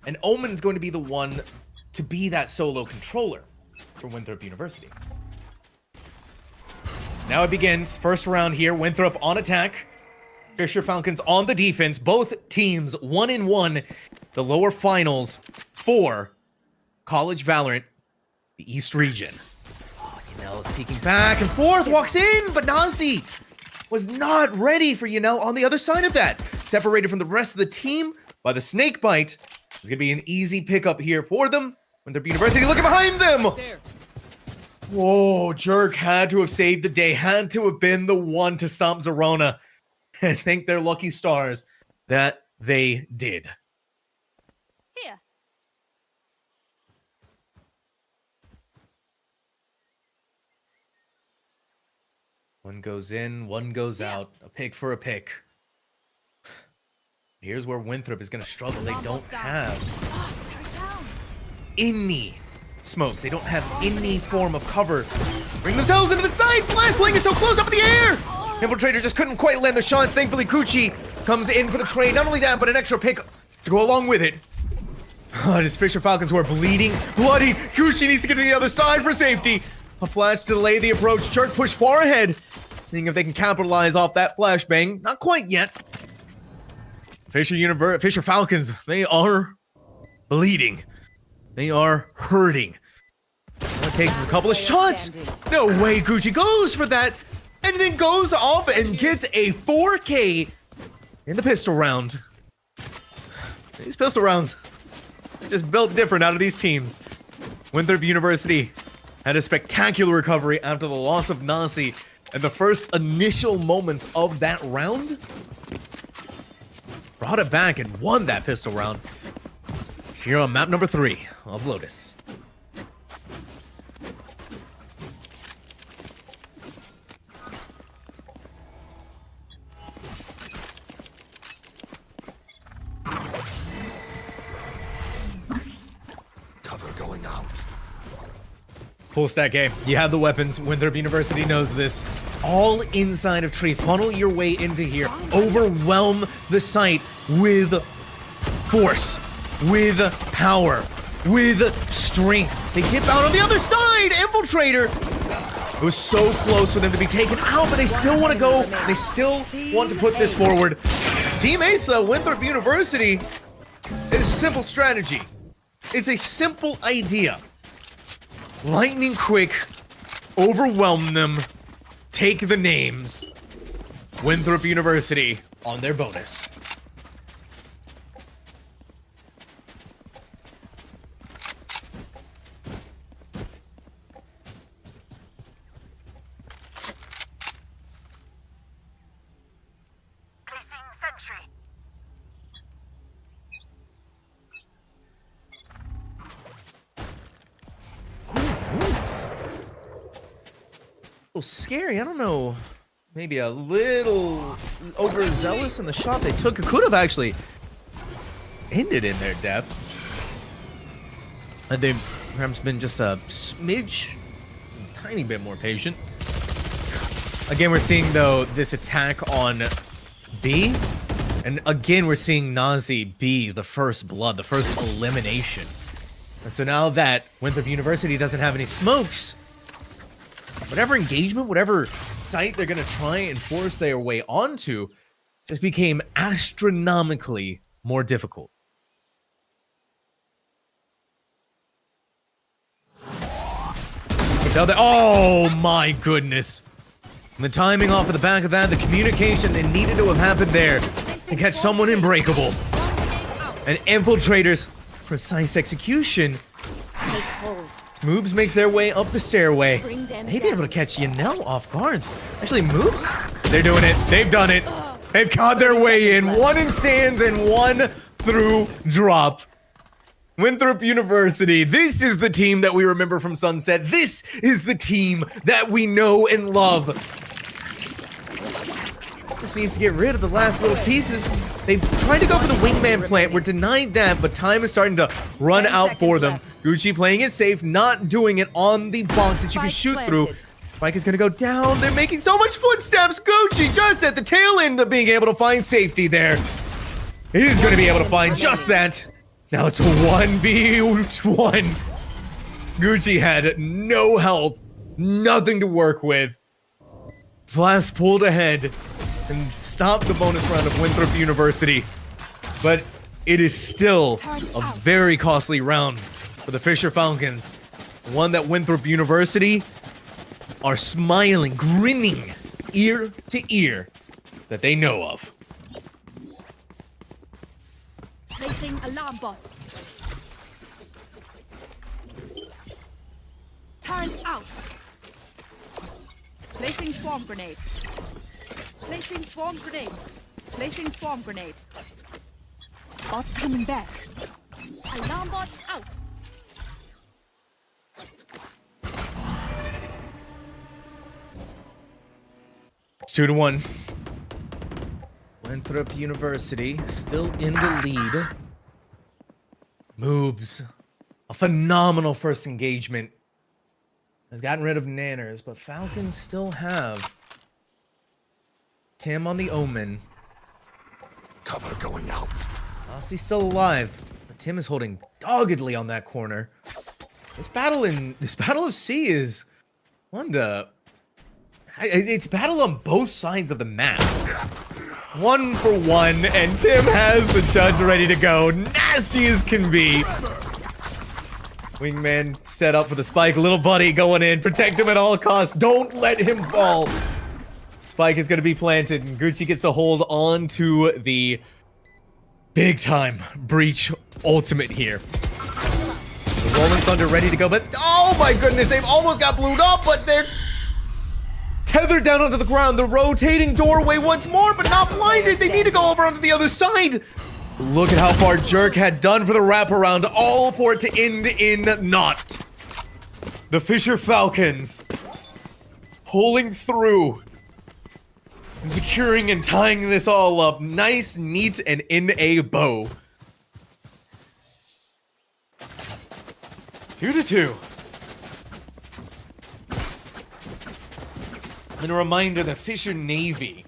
And Omen is going to be the one to be that solo controller for Winthrop University. Now it begins. First round here. Winthrop on attack. Fisher Falcons on the defense. Both teams 1-1. The lower finals for College Valorant, the East region. Oh, Yanel is peeking back and forth. Walks in, but Nazi was not ready for Yanel on the other side of that. Separated from the rest of the team by the snake bite. It's going to be an easy pickup here for them. Winthrop University looking behind them. Whoa, Jerk had to have saved the day. Had to have been the one to stomp Zerona. And thank their lucky stars that they did. Here. One goes in, one goes out. A pick for a pick. Here's where Winthrop is going to struggle. They don't have any smokes. They don't have any form of cover. Bring themselves into the side. Flash playing is so close up in the air. Infiltrator just couldn't quite land the shots. Thankfully, Gucci comes in for the trade. Not only that, but an extra pick to go along with it. It is Fisher Falcons who are bleeding. Bloody. Gucci needs to get to the other side for safety. A flash to delay the approach. Jerk push far ahead. Seeing if they can capitalize off that flashbang. Not quite yet. Fisher Falcons, they are bleeding. They are hurting. All it takes is a couple of shots. No way, Gucci goes for that. And then goes off and gets a 4K in the pistol round. These pistol rounds are just built different out of these teams. Winthrop University had a spectacular recovery after the loss of Nasi, and the first initial moments of that round brought it back and won that pistol round. Here on map number 3 of Lotus. Full stack game. You have the weapons. Winthrop University knows this. All inside of tree. Funnel your way into here. Overwhelm the site with force, with power, with strength. They dip out on the other side. Infiltrator. It was so close for them to be taken out, but they still want to go. They still want to put this forward. Team Ace, though, Winthrop University, is a simple strategy. It's a simple idea. Lightning quick, overwhelm them, take the names. Winthrop University on their bonus. Scary. I don't know. Maybe a little overzealous in the shot they took. It could have actually ended in their death. Had they perhaps been just a smidge, a tiny bit more patient. Again, we're seeing, though, this attack on B. And again, we're seeing Nazi be the first blood, the first elimination. And so now that Winthrop University doesn't have any smokes, whatever engagement, whatever site they're going to try and force their way onto just became astronomically more difficult. Oh my goodness. And the timing off of the back of that, the communication that needed to have happened there to catch someone unbreakable. And Infiltrator's precise execution. Take hold. Moobs makes their way up the stairway. They'd be able to catch Yanel off guard. Actually, Moobs They're doing it. They've done it. They've caught their way in. One in sands and one through drop. Winthrop University. This is the team that we remember from Sunset. This is the team that we know and love. Just needs to get rid of the last little pieces. They've tried to go for the wingman plant. We're denied that, but time is starting to run out for them. Gucci playing it safe, not doing it on the box that you can shoot through. Spike is gonna go down. They're making so much footsteps. Gucci just at the tail end of being able to find safety there. He's gonna be able to find just that. Now it's a 1v1. Gucci had no health, nothing to work with. Blast pulled ahead and stopped the bonus round of Winthrop University. But it is still a very costly round for the Fisher Falcons. One that Winthrop University are smiling, grinning ear to ear that they know of. Placing alarm bot. Turned out. Placing swarm grenade. Placing swarm grenade. Placing swarm grenade. Bot coming back. Alarm bot out. It's 2-1. Winthrop University still in the lead. Moves. A phenomenal first engagement. Has gotten rid of Nanners, but Falcons still have Tim on the Omen. Cover going out. Ossie's still alive, but Tim is holding doggedly on that corner. This battle of C is it's battle on both sides of the map. 1 for 1, and Tim has the judge ready to go. Nasty as can be. Wingman set up for the spike. Little buddy going in. Protect him at all costs. Don't let him fall. Spike is going to be planted, and Gucci gets to hold on to the big-time breach ultimate here. The Rolling Thunder ready to go, but oh my goodness, they've almost got blew up, but they're tethered down onto the ground. The rotating doorway once more, but not blinded. They need to go over onto the other side. Look at how far Jerk had done for the wraparound, all for it to end in naught. The Fisher Falcons pulling through and securing and tying this all up. Nice, neat, and in a bow. 2-2. And a reminder that Fisher Navy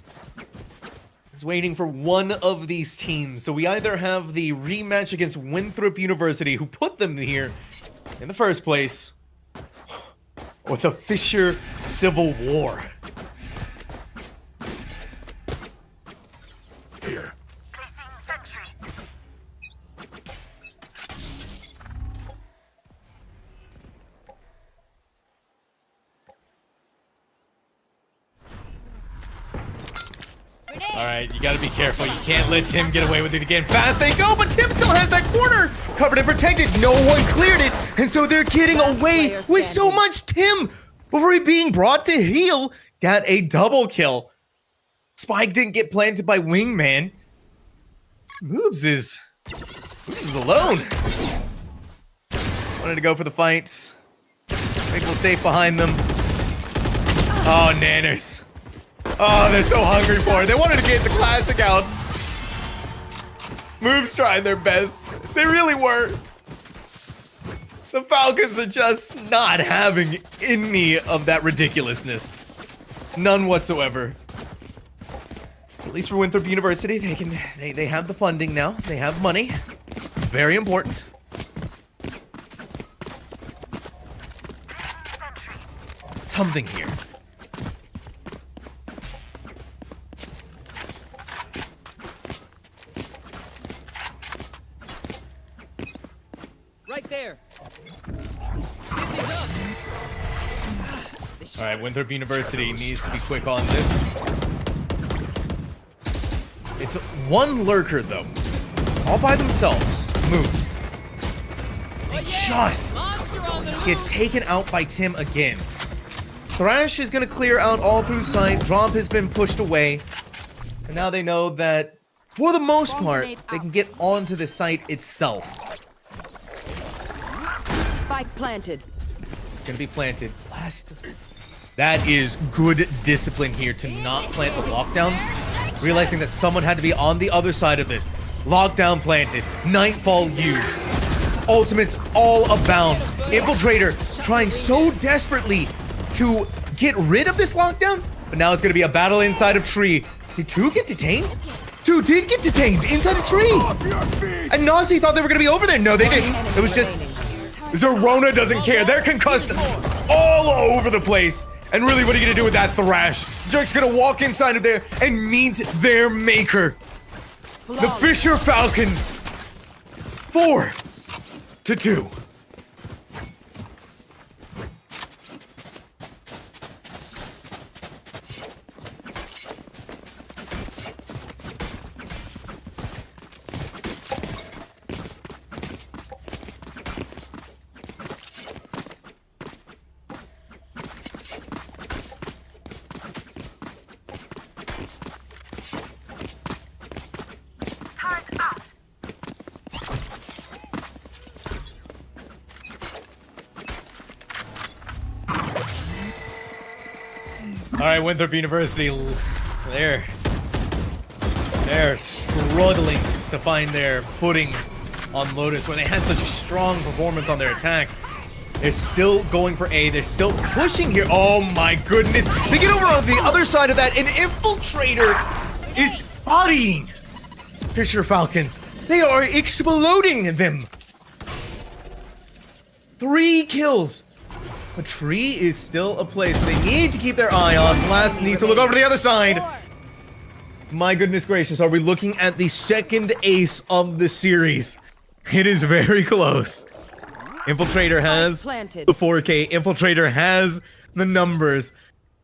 is waiting for one of these teams. So we either have the rematch against Winthrop University, who put them here in the first place, or the Fisher Civil War. Here. Alright, you gotta be careful. You can't let Tim get away with it again. Fast they go, but Tim still has that corner covered and protected. No one cleared it, and so they're getting away with so much. Tim, before he being brought to heel, got a double kill. Spike didn't get planted by Wingman. Moves is alone. Wanted to go for the fight. Make a little safe behind them. Oh, Nanners. Oh, they're so hungry for it. They wanted to get the classic out. Moves tried their best. They really were. The Falcons are just not having any of that ridiculousness. None whatsoever. At least for Winthrop University, they have the funding now. They have money. It's very important. Something here. Right there. All right, Winthrop University needs to be quick on this. It's one lurker, though. All by themselves. Moves. They just get taken out by Tim again. Thrash is going to clear out all through site. Drop has been pushed away. And now they know that, for the most part, they can get onto the site itself. Spike planted. It's going to be planted. Last. That is good discipline here to not plant the lockdown. Realizing that someone had to be on the other side of this. Lockdown planted. Nightfall used. Ultimates all abound. Infiltrator trying so desperately to get rid of this lockdown. But now it's going to be a battle inside of tree. Did two get detained? Two did get detained inside a tree. And Nazi thought they were going to be over there. No, they didn't. It was just... Zerona doesn't care. They're concussed all over the place. And really, what are you going to do with that Thrash? Jerk's going to walk inside of there and meet their maker. The Fisher Falcons. 4-2. All right, Winthrop University, they're struggling to find their footing on Lotus, where they had such a strong performance on their attack. They're still going for A. They're still pushing here. Oh my goodness. They get over on the other side of that. An Infiltrator is bodying Fisher Falcons. They are exploding them. 3 kills. A tree is still a place they need to keep their eye on. Blast needs to look over to the other side. My goodness gracious, are we looking at the second ace of the series? It is very close. Infiltrator has the 4K. Infiltrator has the numbers.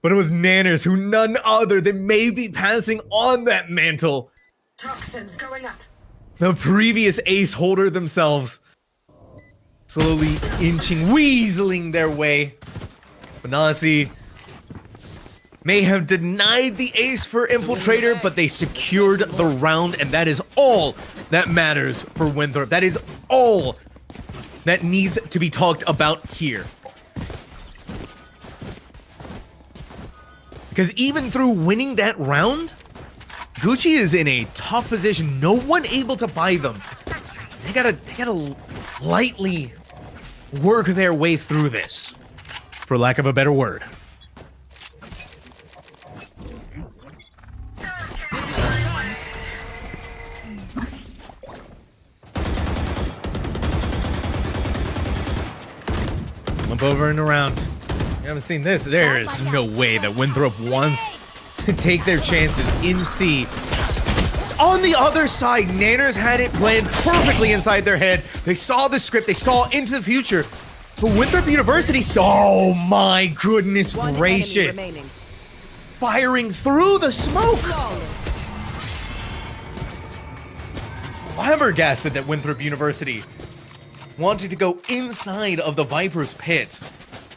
But it was Nanners, who none other than may be passing on that mantle. Toxins going up. The previous ace holder themselves. Slowly inching, weaseling their way. Benassi may have denied the ace for Infiltrator, but they secured the round, and that is all that matters for Winthrop. That is all that needs to be talked about here. Because even through winning that round, Gucci is in a tough position. No one able to buy them. They gotta lightly work their way through this, for lack of a better word. Jump over and around. You haven't seen this. There is no way that Winthrop wants to take their chances in C. On the other side, Nanners had it planned perfectly inside their head. They saw the script, they saw into the future. But Winthrop University, oh my goodness gracious. Firing through the smoke. Flabbergasted that Winthrop University wanted to go inside of the Viper's pit.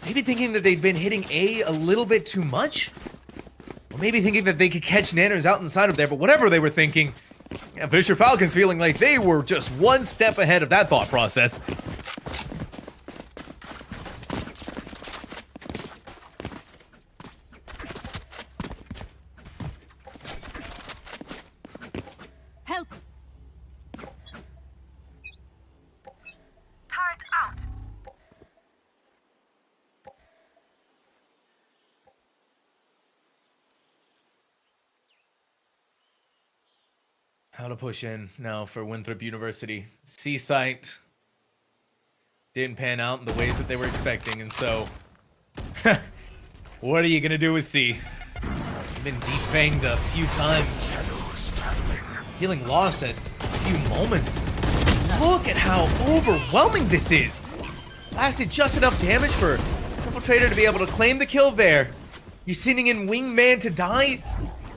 Maybe thinking that they'd been hitting A little bit too much? Or maybe thinking that they could catch Nanners out inside of there, but whatever they were thinking, yeah, Fisher Falcons feeling like they were just one step ahead of that thought process. Help! Turret out. How to push in now for Winthrop University. C site didn't pan out in the ways that they were expecting, and so what are you gonna do with C? Been defanged a few times. Feeling lost at a few moments. Look at how overwhelming this is. Lasted just enough damage for Infiltrator to be able to claim the kill there. You're sitting in Wingman to die,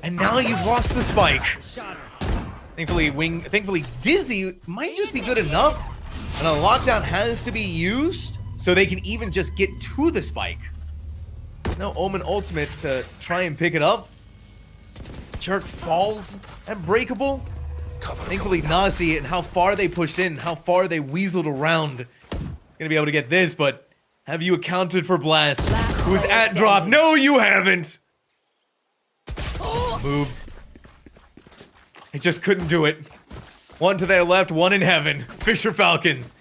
and now you've lost the spike. Thankfully, Dizzy might just be good enough, and a lockdown has to be used so they can even just get to the spike. No Omen ultimate to try and pick it up. Jerk falls at breakable. Thankfully, Nazi and how far they pushed in, how far they weaseled around. Gonna be able to get this, but have you accounted for Blast, who's at drop? No, you haven't. Moves. I just couldn't do it. One to their left, one in heaven. Fisher Falcons.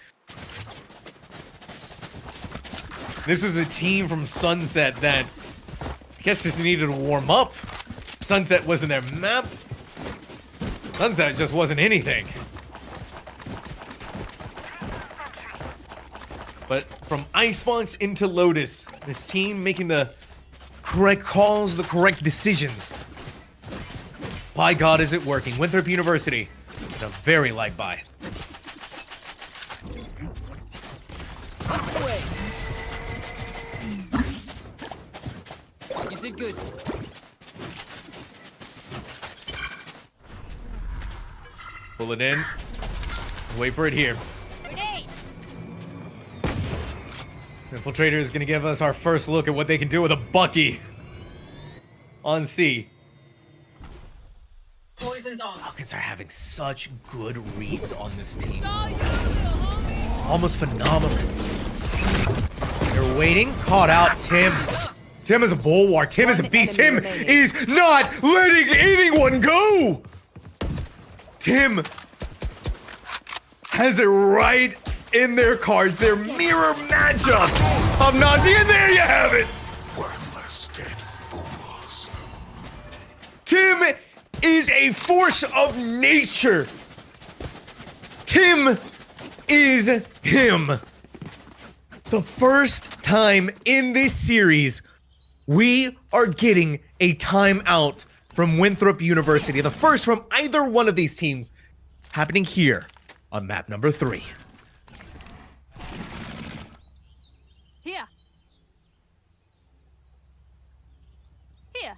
This was a team from Sunset that I guess just needed to warm up. Sunset wasn't their map. Sunset just wasn't anything. But from Icebox into Lotus, this team making the correct calls, the correct decisions. By God, is it working? Winthrop University, in a very light buy. You did good. Pull it in. Wait for it here. Infiltrator is going to give us our first look at what they can do with a Bucky on C. Poison's off. Falcons are having such good reads on this team. Almost phenomenal. They're waiting. Caught out Tim. Tim is a bulwark. Tim is a beast. Tim is not letting anyone go. Tim has it right in their cards. Their mirror matchup of Nazi. And there you have it. Worthless dead fools. Tim is a force of nature. Tim is him. The first time in this series, we are getting a timeout from Winthrop University. The first from either one of these teams happening here on map number 3. Here. Here.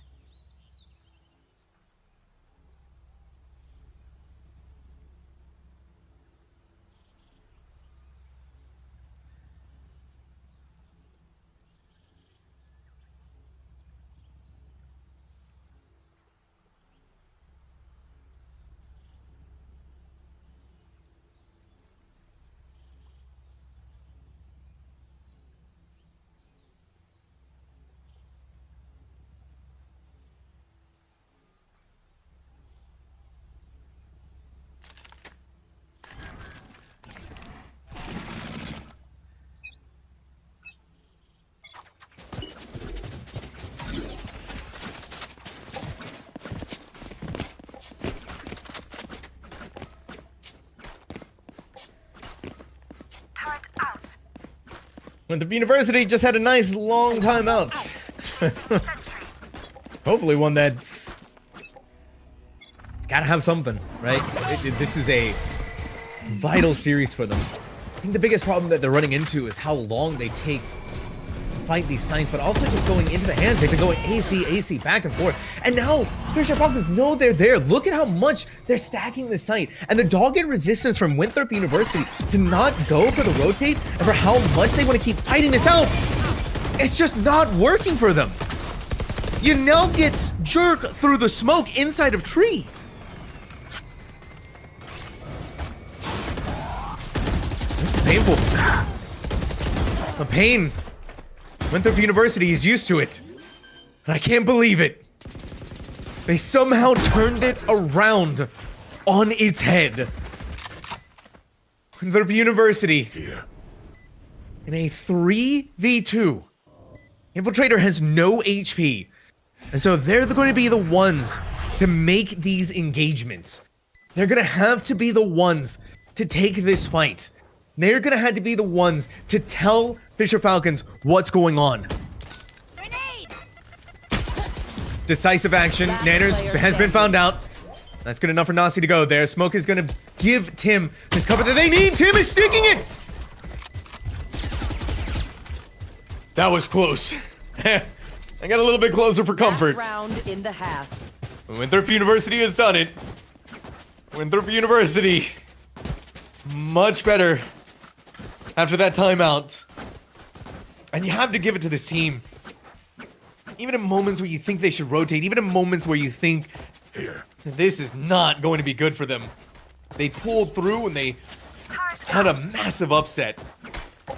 Winthrop University just had a nice long time out. Hopefully one that's gotta have something, right? This is a vital series for them. I think the biggest problem that they're running into is how long they take to fight these signs, but also just going into the hands. They've been going AC, back and forth. And now, Fisher Falcons know they're there. Look at how much they're stacking the site. And the dogged resistance from Winthrop University to not go for the rotate and for how much they want to keep fighting this out. It's just not working for them. Yanel gets jerked through the smoke inside of tree. This is painful. The pain. Winthrop University is used to it. And I can't believe it. They somehow turned it around on its head. Winthrop University Here. in a 3v2. Infiltrator has no HP. And so they're going to be the ones to make these engagements. They're going to have to be the ones to take this fight. They're going to have to be the ones to tell Fisher Falcons what's going on. Grenade! Decisive action. Nanners has been found out. That's good enough for Nasi to go there. Smoke is going to give Tim his cover that they need. Tim is sticking it. That was close. I got a little bit closer for comfort. Round in the half. Winthrop University has done it. Winthrop University, much better after that timeout. And you have to give it to this team. Even in moments where you think they should rotate, even in moments where you think this is not going to be good for them, they pulled through and they had a massive upset.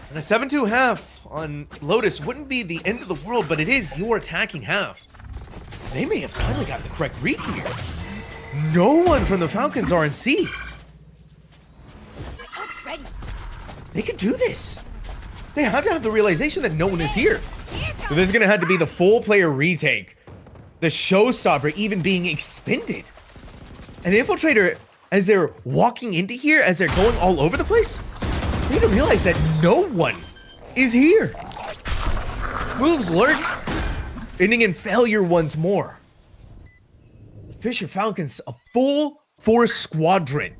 And a 7-2 half on Lotus wouldn't be the end of the world, but it is your attacking half. They may have finally got the correct read here. No one from the Falcons are in C. They could do this. They have to have the realization that no one is here. So this is going to have to be the full player retake. The showstopper even being expended. An Infiltrator, as they're walking into here, as they're going all over the place, they need to realize that no one is here. Moves lurked, ending in failure once more. The Fisher Falcons, a full force squadron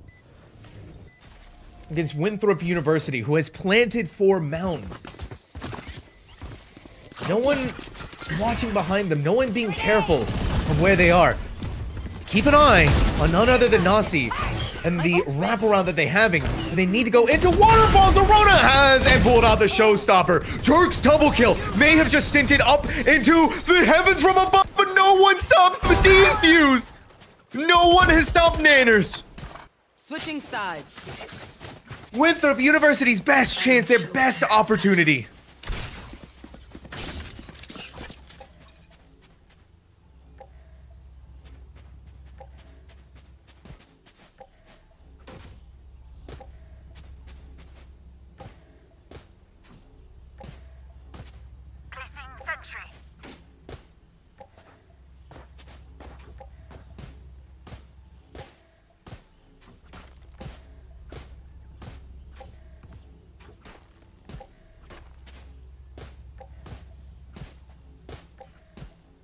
against Winthrop University, who has planted for Mound. No one watching behind them, no one being careful of where they are. Keep an eye on none other than Nasi and the wraparound that they're having. They need to go into waterfalls. Arona has and pulled out the showstopper. Jerk's double kill may have just sent it up into the heavens from above, but no one stops the defuse. No one has stopped Nanners. Switching sides. Winthrop University's best chance, their best opportunity.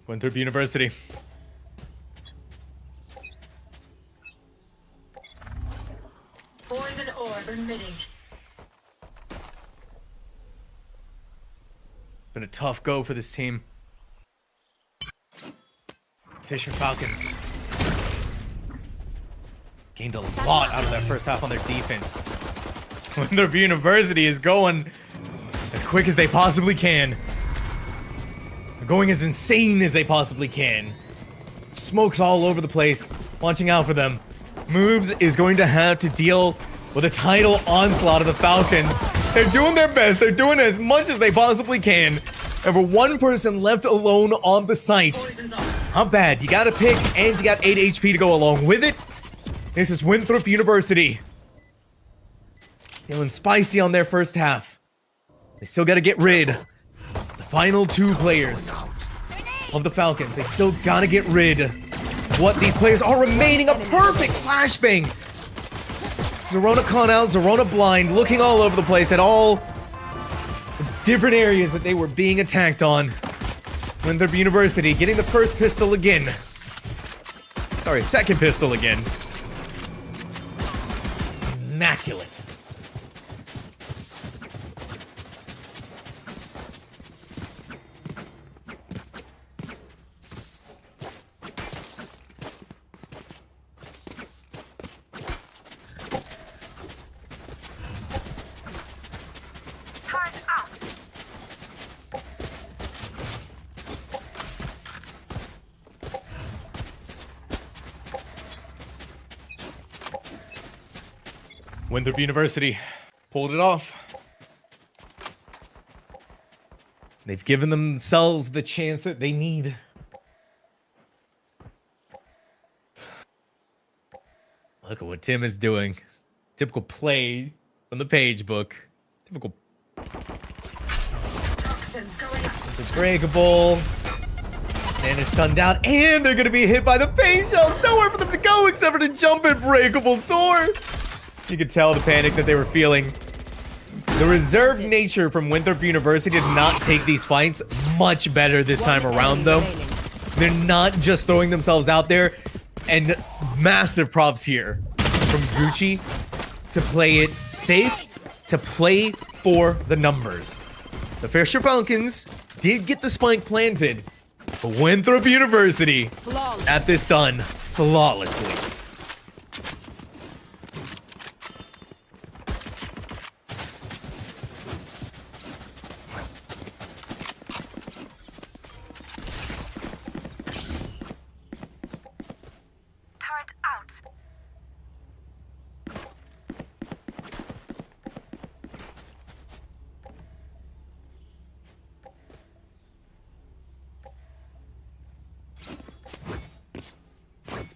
Winthrop University. Poison orb emitting. Been a tough go for this team. Fisher Falcons gained a lot out of that first half on their defense. Winthrop University is going as quick as they possibly can. They're going as insane as they possibly can. Smokes all over the place. Watching out for them. Moobs is going to have to deal with a tidal onslaught of the Falcons. They're doing their best. They're doing as much as they possibly can. And for one person left alone on the site. Not bad. You got a pick and you got 8 HP to go along with it. This is Winthrop University. Feeling spicy on their first half. They still got to get rid of the final 2 players of the Falcons. They still got to get rid of what these players are remaining. A perfect flashbang. Zerona con out, Zerona blind, looking all over the place at all the different areas that they were being attacked on. Winthrop University getting the first pistol again. Sorry, second pistol again. Immaculate. Winthrop University pulled it off. They've given themselves the chance that they need. Look at what Tim is doing. Typical play from the page book. Typical. Toxins going up. It's breakable. And it's stunned out. And they're going to be hit by the pain shells. Nowhere for them to go except for to jump at breakable door. You could tell the panic that they were feeling. The reserved nature from Winthrop University did not take these fights much better this time around, though. They're not just throwing themselves out there. And massive props here from Gucci to play it safe, to play for the numbers. The Fisher Falcons did get the spike planted, but Winthrop University got this done flawlessly.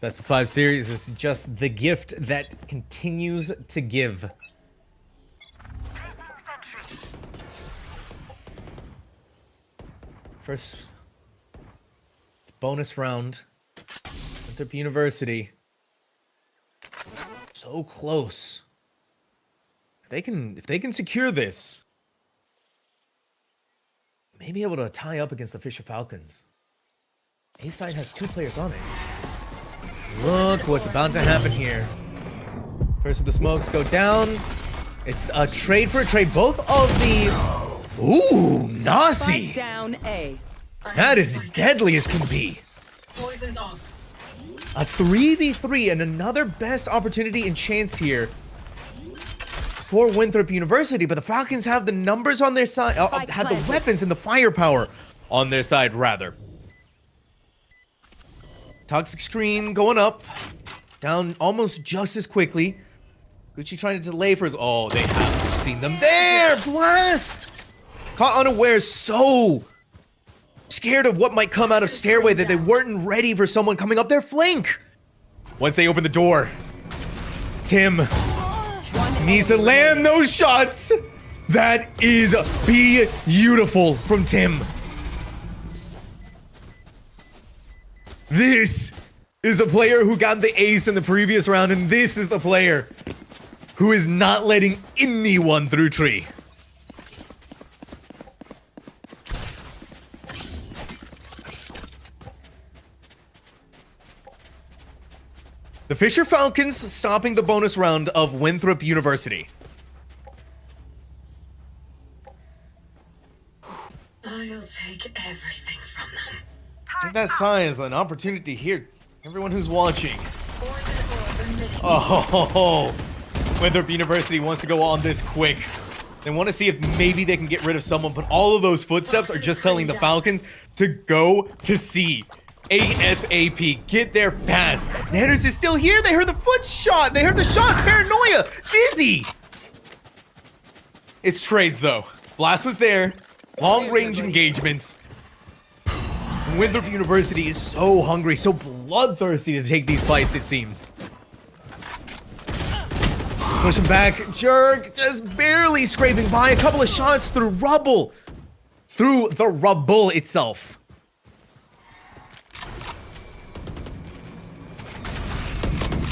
Best of 5 series is just the gift that continues to give. First, it's bonus round. Winthrop University. So close. If they can secure this, may be able to tie up against the Fisher Falcons. A side has 2 players on it. Look what's about to happen here. First of the smokes go down. It's a trade for a trade. Both of the... Ooh, Nasi. Spike down A. That is deadly as can be. Poison's off. A 3v3 and another best opportunity and chance here for Winthrop University, but the Falcons have the numbers on their side, have the weapons and the firepower on their side, rather. Toxic screen going up, down almost just as quickly. Gucci trying to delay for his... Oh, they have seen them there! Blast! Caught unaware, so scared of what might come out of stairway that they weren't ready for someone coming up their flank. Once they open the door, Tim needs to land those shots. That is beautiful from Tim. This is the player who got the ace in the previous round, and this is the player who is not letting anyone through tree. The Fisher Falcons stopping the bonus round of Winthrop University. I'll take everything from them. Take that sign as an opportunity here. Everyone who's watching. Poison orb emitting. Oh, Winthrop University wants to go on this quick. They want to see if maybe they can get rid of someone, but all of those footsteps are just telling the Falcons to go to C. ASAP. Get there fast. Nanners is still here. They heard the foot shot. They heard the shots. Paranoia. Dizzy. It's trades, though. Blast was there. Long-range engagements. Winthrop University is so hungry, so bloodthirsty to take these fights, it seems. Pushing back. Jerk just barely scraping by. A couple of shots through rubble. Through the rubble itself.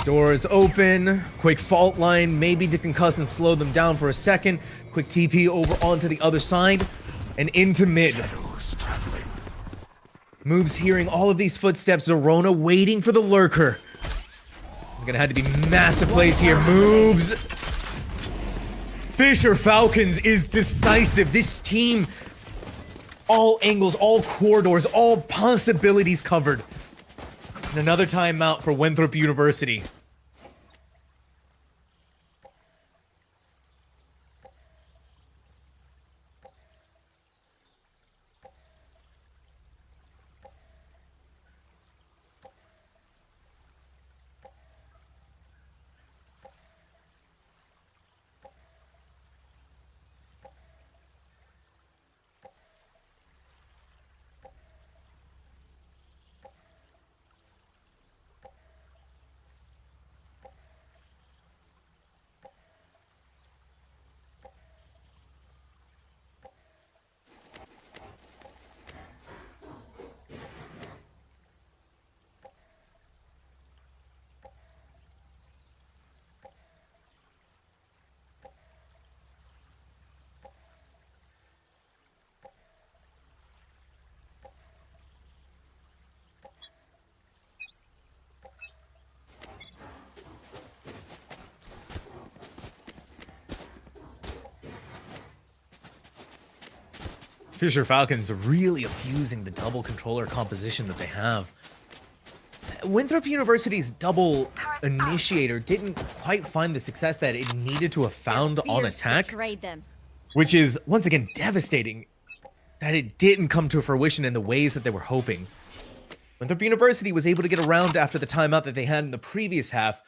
Doors open. Quick fault line, maybe to concuss and slow them down for a second. Quick TP over onto the other side and into mid. Moves hearing all of these footsteps. Zerona waiting for the lurker. It's gonna have to be massive plays here. Moves. Fisher Falcons is decisive. This team, all angles, all corridors, all possibilities covered. And another timeout for Winthrop University. Fisher Falcons really abusing the double controller composition that they have. Winthrop University's double initiator didn't quite find the success that it needed to have found on attack, Betrayed them. which is, once again, devastating that it didn't come to fruition in the ways that they were hoping. Winthrop University was able to get around after the timeout that they had in the previous half,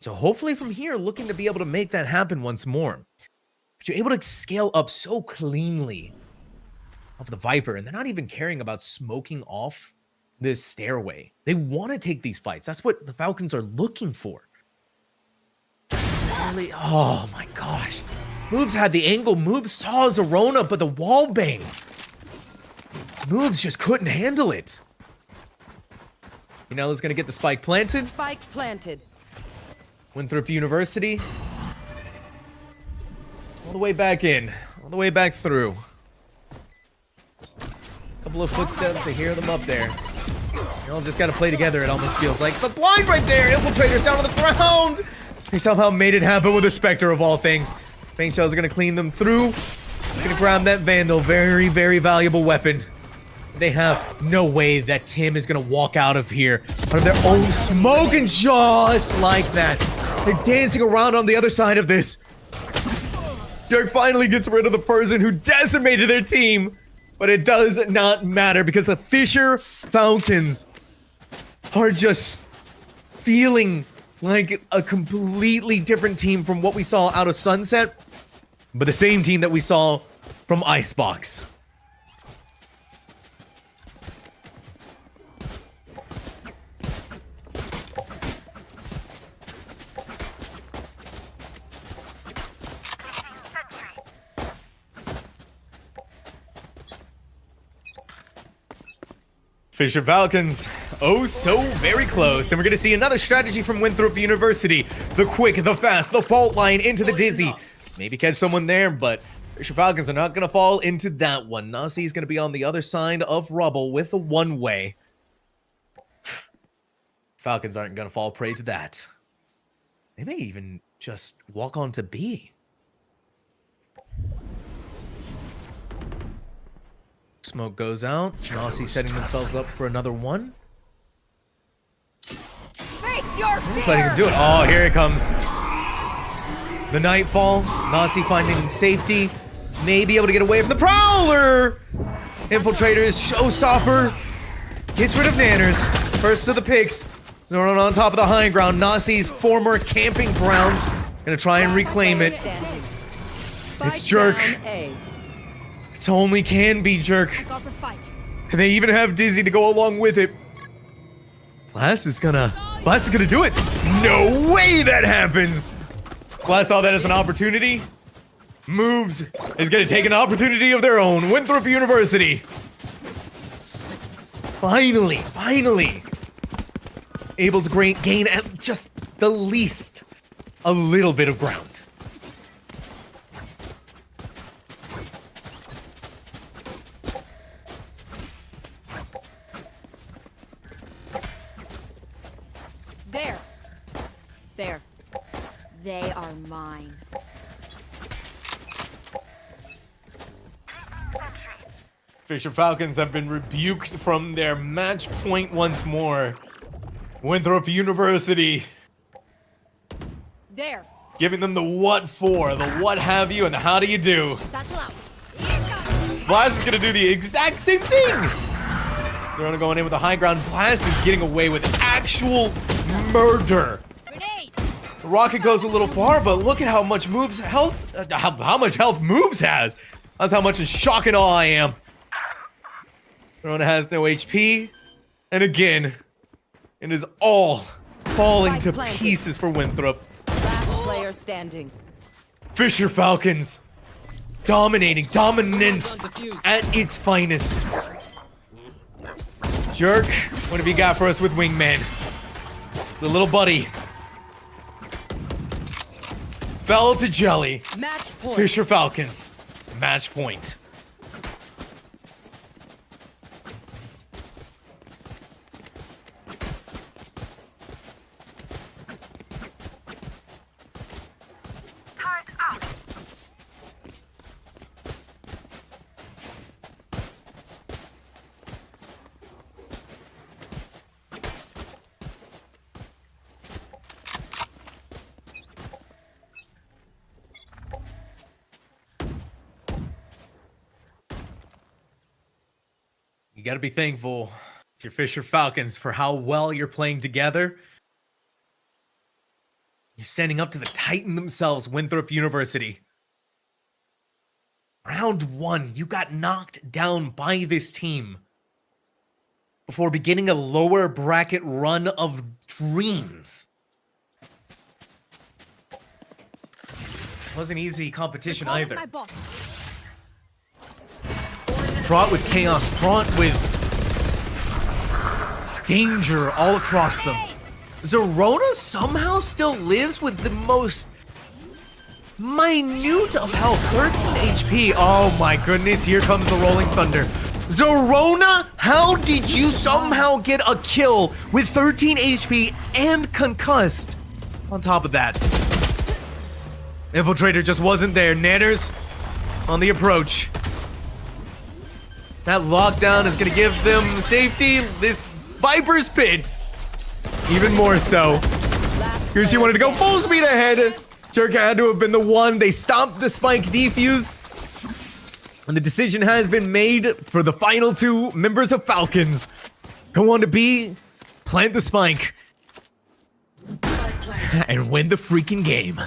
so hopefully from here, looking to be able to make that happen once more. But you're able to scale up so cleanly of the Viper, and they're not even caring about smoking off this stairway. They want to take these fights. That's what the Falcons are looking for. Really? Oh my gosh. Moobs had the angle. Moobs saw Zerona, but the wall bang. Moobs just couldn't handle it. Yanella's gonna get the spike planted. Spike planted. Winthrop University. All the way back in. All the way back through. Couple of footsteps. I hear them up there. They all just gotta play together, it almost feels like. The blind right there! Infiltrator's down on the ground! They somehow made it happen with a Spectre of all things. Bang shells are gonna clean them through. Gonna grab that Vandal. Very, very valuable weapon. They have no way that Tim is gonna walk out of here out of their own smoke, and just like that. They're dancing around on the other side of this. Dirk finally gets rid of the person who decimated their team. But it does not matter because the Fisher Falcons are just feeling like a completely different team from what we saw out of Sunset, but the same team that we saw from Icebox. Fisher Falcons, oh so very close. And we're gonna see another strategy from Winthrop University. The quick, the fast, the fault line into the dizzy. Maybe catch someone there, but Fisher Falcons are not gonna fall into that one. Nasi is gonna be on the other side of rubble with a one-way. Falcons aren't gonna fall prey to that. They may even just walk on to B. Smoke goes out. Nasi setting themselves up for another one. Face your Just letting him do it. Oh, here it comes. The Nightfall. Nasi finding safety. May be able to get away from the Prowler. Infiltrators. Showstopper. Gets rid of Nanners. First to the picks. Zoran on top of the high ground. Nasi's former camping grounds. Gonna try and reclaim it. It's Jerk. It's only can be Jerk. Got the spike. And they even have Dizzy to go along with it. Blast is gonna do it. No way that happens. Blast saw that as an opportunity. Moves is gonna take an opportunity of their own. Winthrop University. Finally. Able to gain at just the least a little bit of ground. There. They are mine. Fisher Falcons have been rebuked from their match point once more. Winthrop University There. giving them the what for, the what have you, and the how do you do. Satchel out. Blast is gonna do the exact same thing. They're going in with the high ground. Blast is getting away with actual murder. Grenade. The rocket goes a little far, but look at how much Moobs health, how much health Moobs has. That's how much in shock and awe I am. Verona has no HP, and again, it is all falling to pieces for Winthrop. Last player standing. Fisher Falcons dominating, dominance at its finest. Jerk, what have you got for us with Wingman? The little buddy fell to jelly. Match point. Fisher Falcons, match point. You got to be thankful to your Fisher Falcons for how well you're playing together. You're standing up to the Titan themselves, Winthrop University. Round one, you got knocked down by this team. before beginning a lower bracket run of dreams. Wasn't easy competition Recalling either. my bot. Fraught with chaos, fraught with danger all across them. Zerona somehow still lives with the most minute of health, 13 HP. Oh my goodness, here comes the Rolling Thunder. Zerona, how did you somehow get a kill with 13 HP and concussed? On top of that, Infiltrator just wasn't there. Nanners on the approach. That lockdown is gonna give them safety. This Viper's Pit, even more so. Here she wanted to go full speed ahead. Jerk had to have been the one. They stopped the spike defuse. And the decision has been made for the final two members of Falcons. Go on to be, plant the spike, and win the freaking game.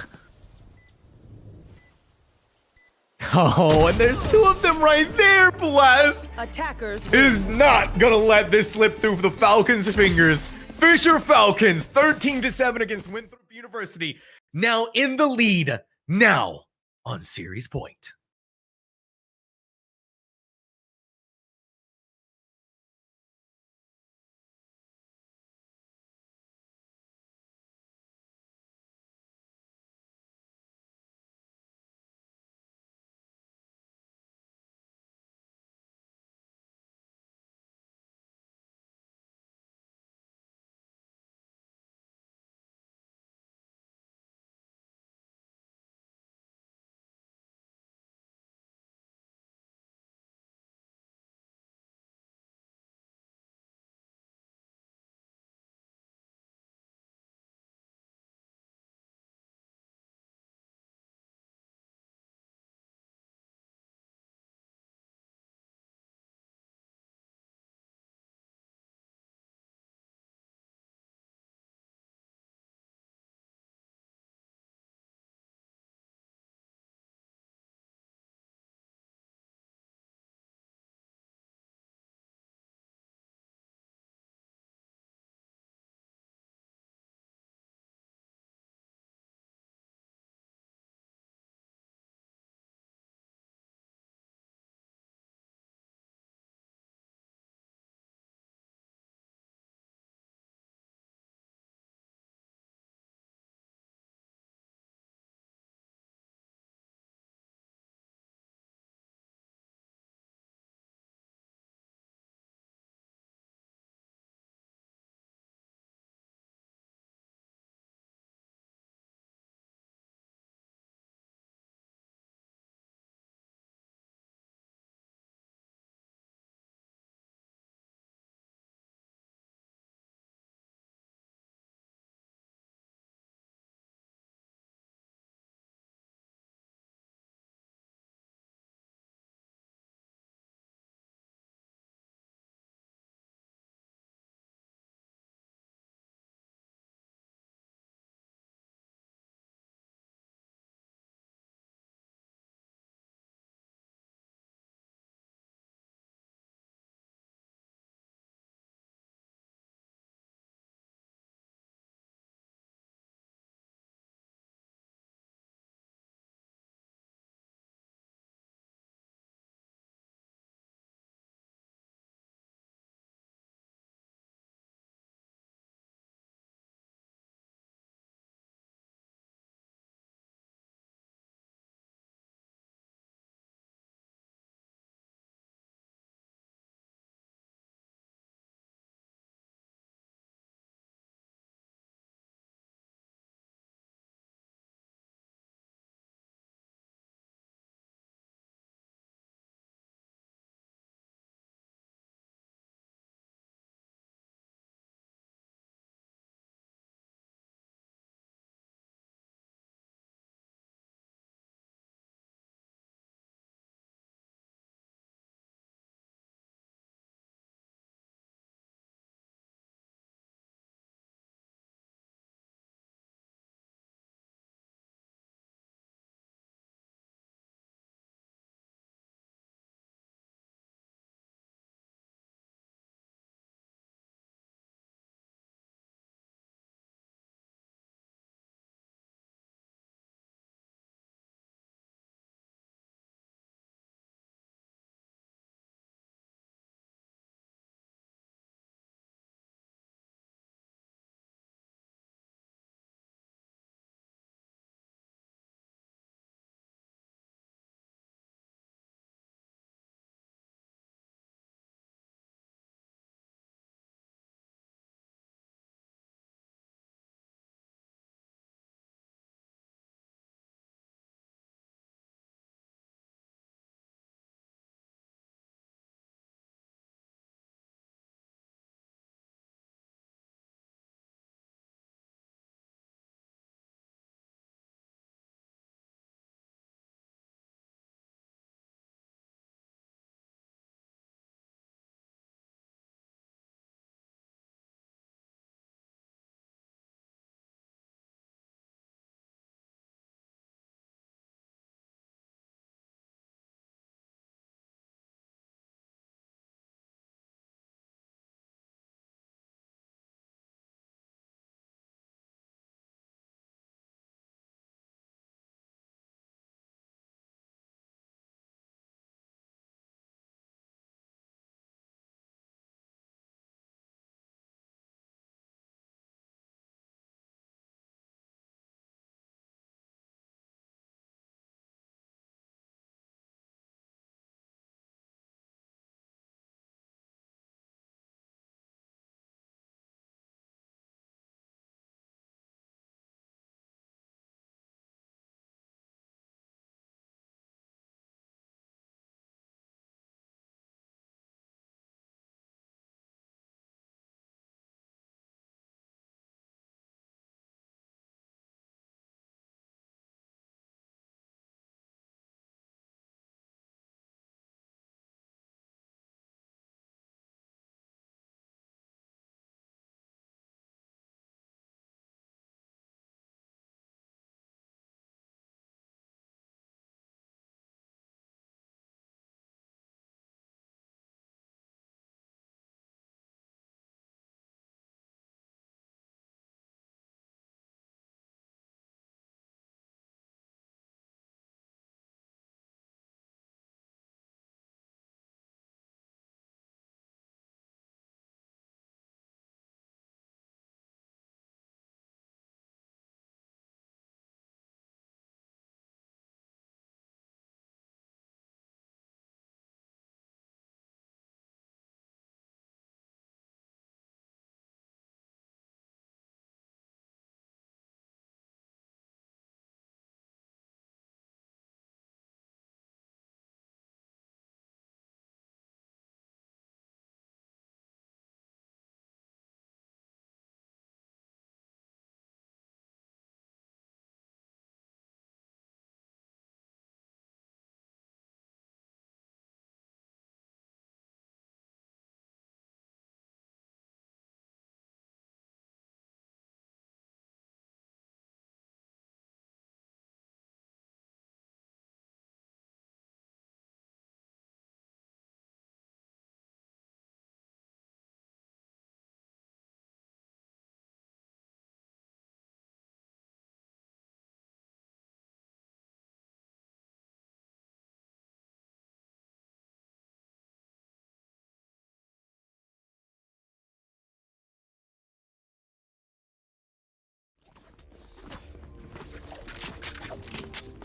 Oh, and there's two of them right there. Blast Attackers is not gonna let this slip through the Falcons' fingers. Fisher Falcons, 13-7 against Winthrop University. Now in the lead, now on series point.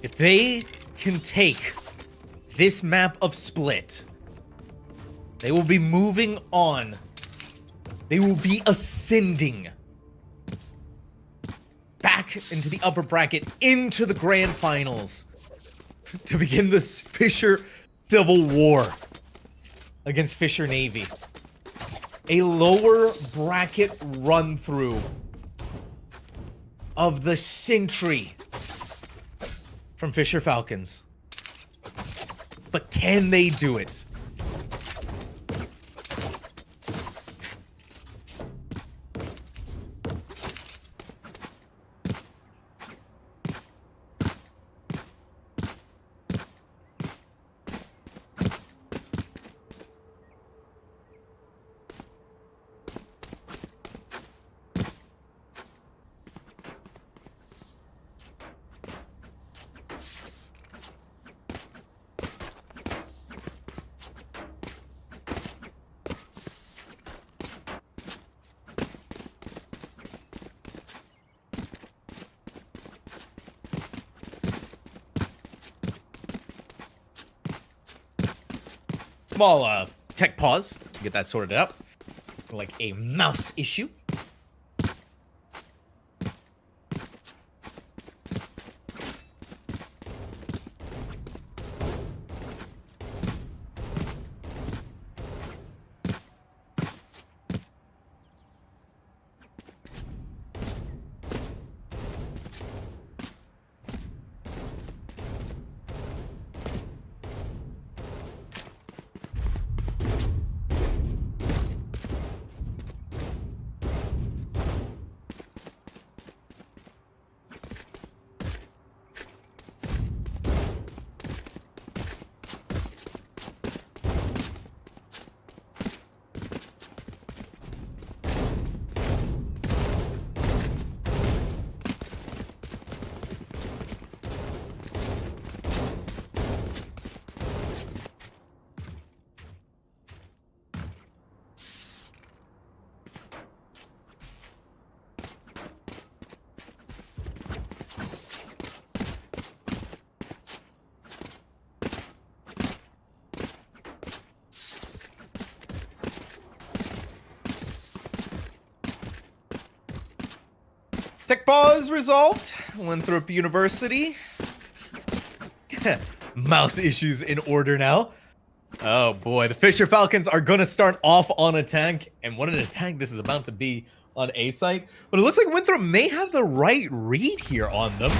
If they can take this map of Split, they will be moving on. They will be ascending back into the upper bracket, into the grand finals, to begin this Fisher Civil War against Fisher Navy. A lower bracket run through of the century from Fisher Falcons. But can they do it? Small tech pause to get that sorted out. Like a mouse issue. Tech pause resolved. Winthrop University. Mouse issues in order now. Oh boy, the Fisher Falcons are gonna start off on attack, and what an attack this is about to be on A site. But it looks like Winthrop may have the right read here on them.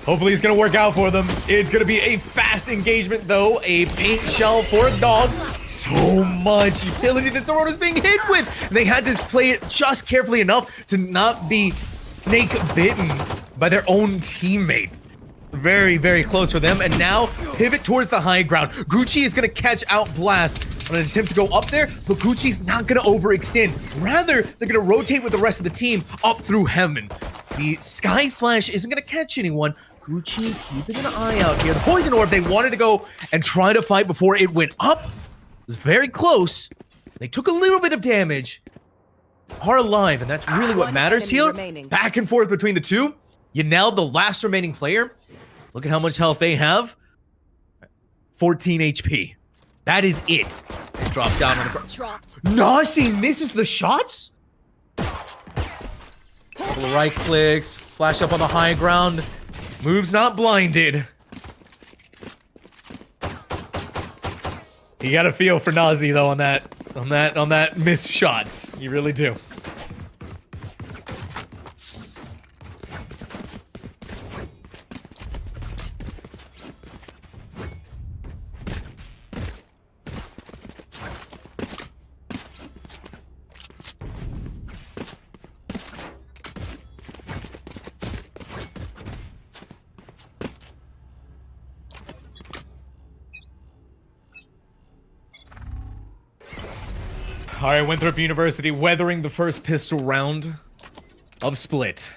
Hopefully it's gonna work out for them. It's gonna be a fast engagement though, a paint shell for a dog. So much utility that Sorona's being hit with. They had to play it just carefully enough to not be snake bitten by their own teammate. Very, very close for them. And now pivot towards the high ground. Gucci is gonna catch out Blast on an attempt to go up there, but Gucci's not gonna overextend. Rather, they're gonna rotate with the rest of the team up through heaven. The Sky Flash isn't gonna catch anyone. Gucci keeping an eye out here. The Poison Orb, they wanted to go and try to fight before it went up. It was very close. They took a little bit of damage. Are alive, and that's really what matters here. Remaining. Back and forth between the two. You nailed the last remaining player. Look at how much health they have. 14 HP. That is it. They drop down on the ground. Nasi misses the shots? Couple of right clicks. Flash up on the high ground. Moves not blinded. You got a feel for Nazi though on that missed shot. You really do. All right, Winthrop University weathering the first pistol round of Split.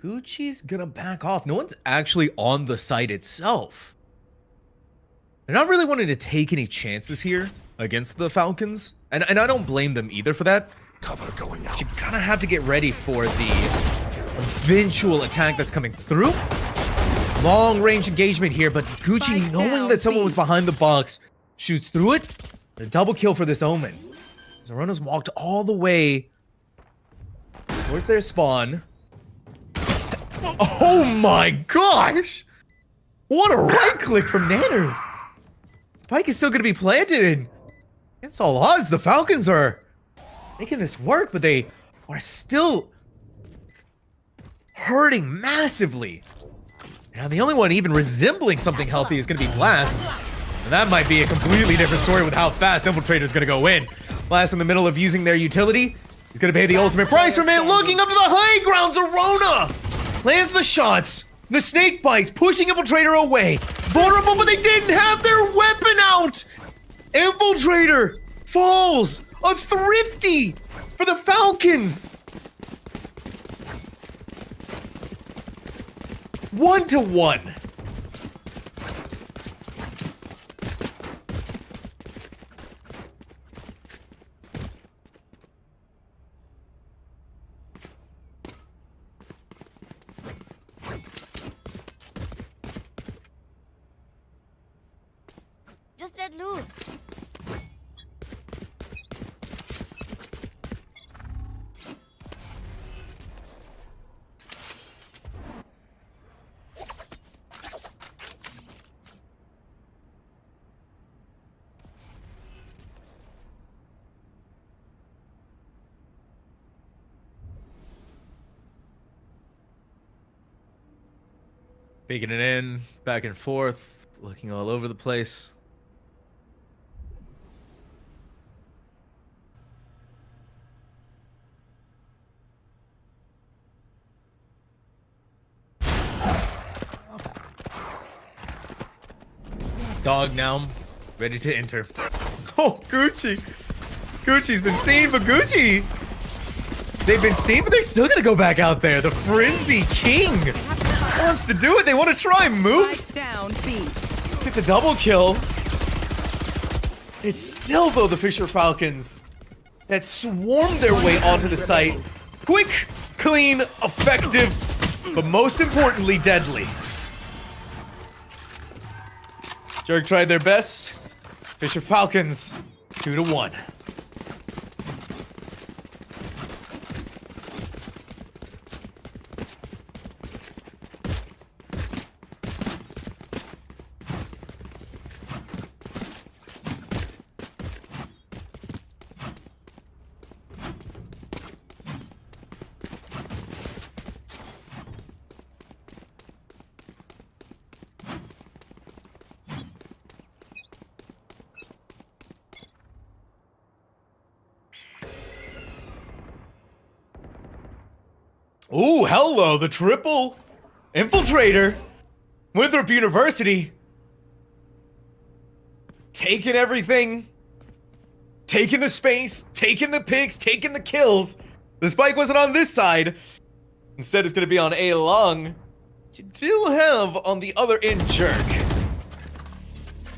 Gucci's gonna back off. No one's actually on the site itself. They're not really wanting to take any chances here against the Falcons. And I don't blame them either for that. Cover going out. You kind of have to get ready for the eventual attack that's coming through. Long range engagement here, but Gucci, Spike knowing down, that someone B. was behind the box, shoots through it. A double kill for this Omen. Zorona's walked all the way towards their spawn. Oh my gosh! What a right click from Nanners! Spike is still going to be planted, and against all odds, the Falcons are making this work, but they are still hurting massively. Now, the only one even resembling something healthy is going to be Blast. And that might be a completely different story with how fast Infiltrator's going to go in. Blast in the middle of using their utility. He's going to pay the ultimate price from it. Looking up to the high ground, Zerona lands the shots. The snake bites, pushing Infiltrator away. Vulnerable, but they didn't have their weapon out. Infiltrator falls. A thrifty for the Falcons. 1-1. Just let loose. Faking it in, back and forth, looking all over the place. Dog now, ready to enter. Oh, Gucci. Gucci's been seen, but Gucci. They've been seen, but they're still gonna go back out there. The Frenzy King wants to do it. They want to try moves. Spike down, B. It's a double kill. It's still, though, the Fisher Falcons that swarmed their way onto the site. Quick, clean, effective, but most importantly, deadly. Jerk tried their best. Fisher Falcons, 2-1. Ooh, hello, the triple infiltrator. Winthrop University. Taking everything. Taking the space. Taking the picks. Taking the kills. The spike wasn't on this side. Instead, it's going to be on A long. You do have on the other end Jerk.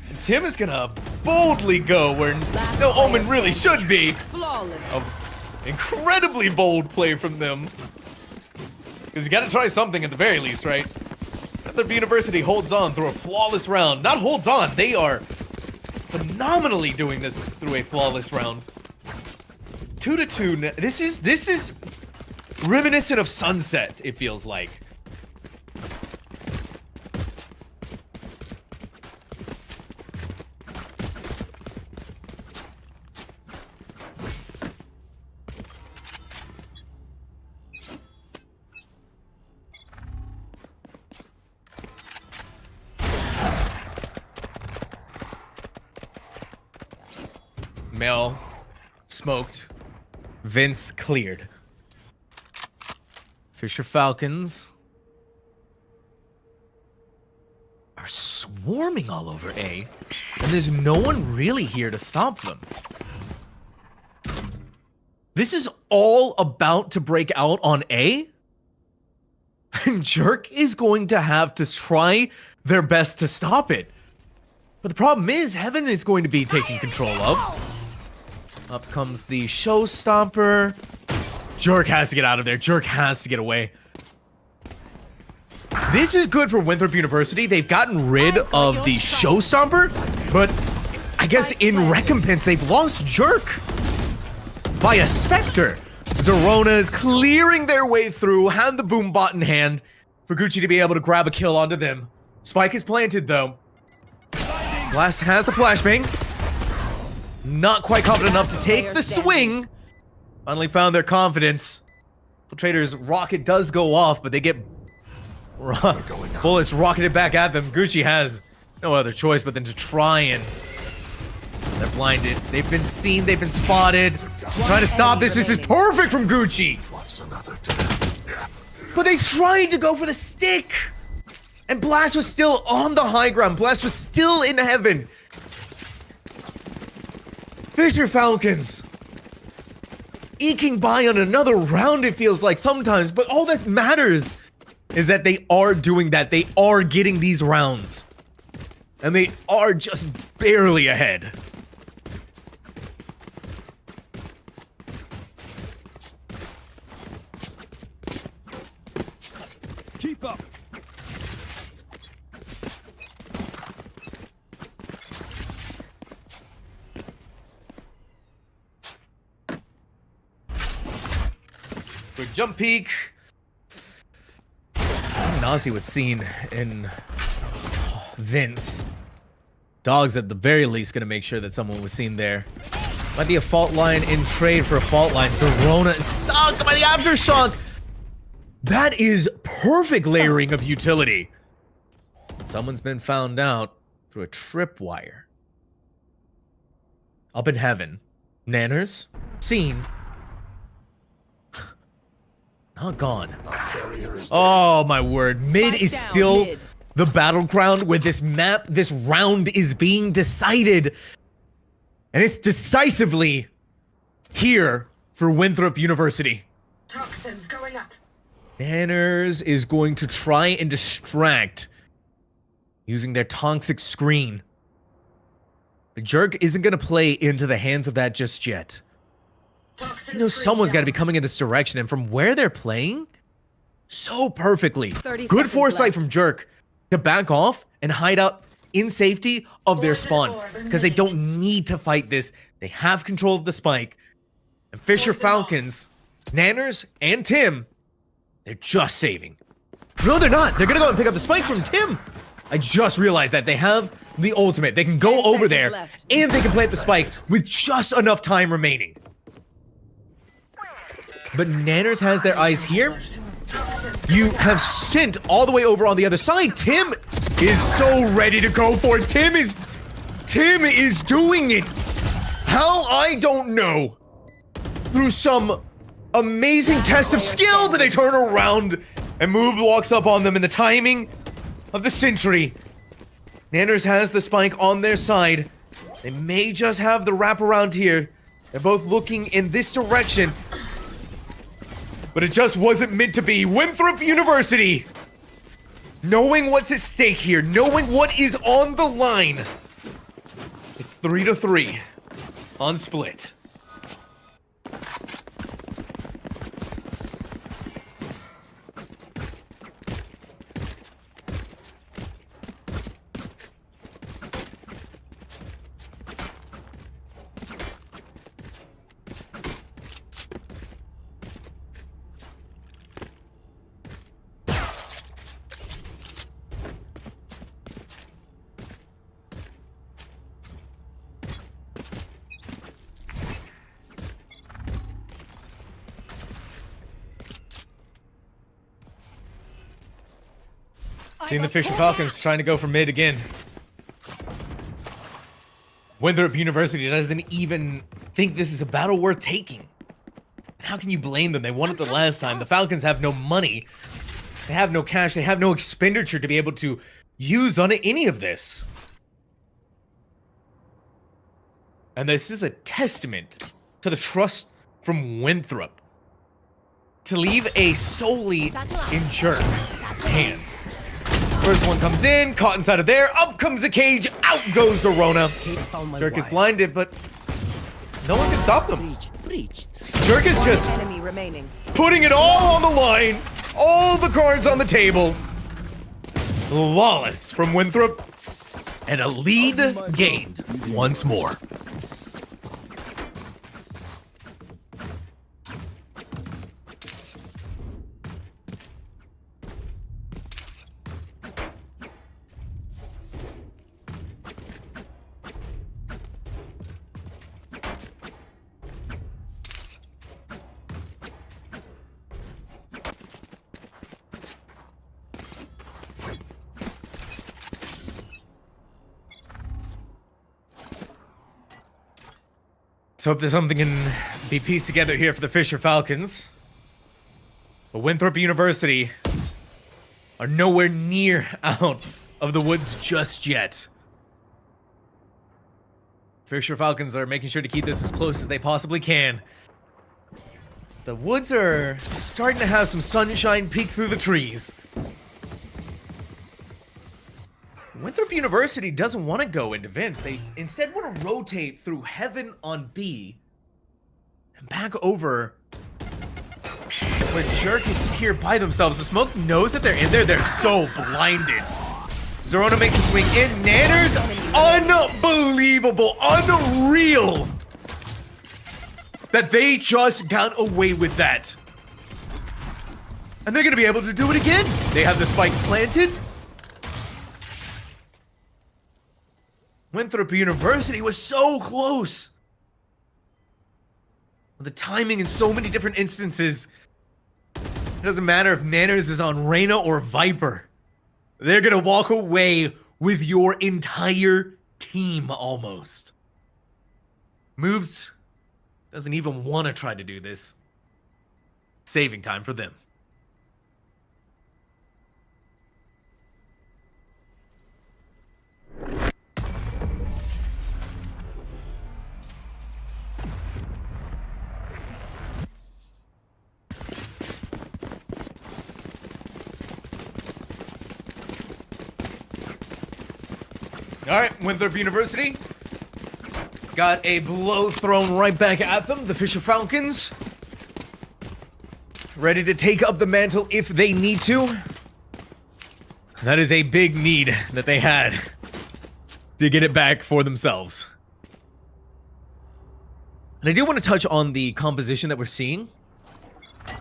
And Tim is going to boldly go where no Omen really should be. Flawless. Incredibly bold play from them. Because you gotta try something at the very least, right? Winthrop University holds on through a flawless round. Not holds on, they are phenomenally doing this through a flawless round. 2-2. This is reminiscent of Sunset, it feels like. Mel smoked. Vince cleared. Fisher Falcons are swarming all over A, and there's no one really here to stop them. This is all about to break out on A, and Jerk is going to have to try their best to stop it. But the problem is, Heaven is going to be taking control of. Up comes the Showstopper. Jerk has to get out of there. Jerk has to get away. This is good for Winthrop University. They've gotten rid of the Showstopper, but I guess in recompense, they've lost Jerk by a Spectre. Zerona is clearing their way through, had the boom bot in hand for Gucci to be able to grab a kill onto them. Spike is planted though. Blast has the flashbang. Not quite confident enough to take the swing. Finally found their confidence. Infiltrator's rocket does go off, but they get bullets rocketed back at them. Gucci has no other choice but than to try and... They're blinded. They've been seen. They've been spotted. Trying to stop this. This is perfect from Gucci. But they tried to go for the stick. And Blast was still on the high ground. Blast was still in heaven. Fisher Falcons eking by on another round, it feels like sometimes. But all that matters is that they are doing that. They are getting these rounds. And they are just barely ahead. Keep up. Quick jump peek. Nazi was seen in Vince. Dogs at the very least gonna make sure that someone was seen there. Might be a fault line in trade for a fault line. Zerona is stuck by the aftershock. That is perfect layering of utility. Someone's been found out through a tripwire. Up in heaven. Nanners, seen. Not gone. Oh my word. Mid is still the battleground where this map, this round is being decided. And it's decisively here for Winthrop University. Toxins going up. Nanners is going to try and distract using their toxic screen. But Jerk isn't going to play into the hands of that just yet. You know, someone's got to be coming in this direction, and from where they're playing, so perfectly. Good foresight from Jerk to back off and hide out in safety of their spawn, because they don't need to fight this. They have control of the spike. And Fisher Falcons, Nanners, and Tim, they're just saving. No, they're not. They're going to go and pick up the spike from Tim. I just realized that they have the ultimate. They can go over there, and they can plant the spike with just enough time remaining. But Nanners has their eyes here. You have sent all the way over on the other side. Tim is so ready to go for it. Tim is doing it. How? I don't know. Through some amazing test of skill, but they turn around and Moob walks up on them in the timing of the sentry. Nanners has the spike on their side. They may just have the wraparound here. They're both looking in this direction. But it just wasn't meant to be. Winthrop University, knowing what's at stake here, knowing what is on the line. It's 3-3 on split. Seeing the Fisher Falcons trying to go for mid again. Winthrop University doesn't even think this is a battle worth taking. How can you blame them? They won it the last time. The Falcons have no money. They have no cash. They have no expenditure to be able to use on any of this. And this is a testament to the trust from Winthrop to leave a solely in Jerk's hands. First one comes in, caught inside of there, up comes the cage, out goes the Rona. Jerk is blinded, but no one can stop them. Jerk is just putting it all on the line, all the cards on the table. Flawless from Winthrop. And a lead gained once more. Let's hope there's something can be pieced together here for the Fisher Falcons. But Winthrop University are nowhere near out of the woods just yet. Fisher Falcons are making sure to keep this as close as they possibly can. The woods are starting to have some sunshine peek through the trees. Winthrop University doesn't want to go into Vince. They instead want to rotate through Heaven on B and back over where Jerk is here by themselves. The smoke knows that they're in there. They're so blinded. Zerona makes a swing in. Nanners, unbelievable, unreal that they just got away with that. And they're going to be able to do it again. They have the spike planted. Winthrop University was so close. The timing in so many different instances. It doesn't matter if Nanners is on Reyna or Viper. They're gonna walk away with your entire team almost. Moobs doesn't even want to try to do this. Saving time for them. All right, Winthrop University got a blow thrown right back at them. The Fisher Falcons ready to take up the mantle if they need to. That is a big need that they had to get it back for themselves. And I do want to touch on the composition that we're seeing,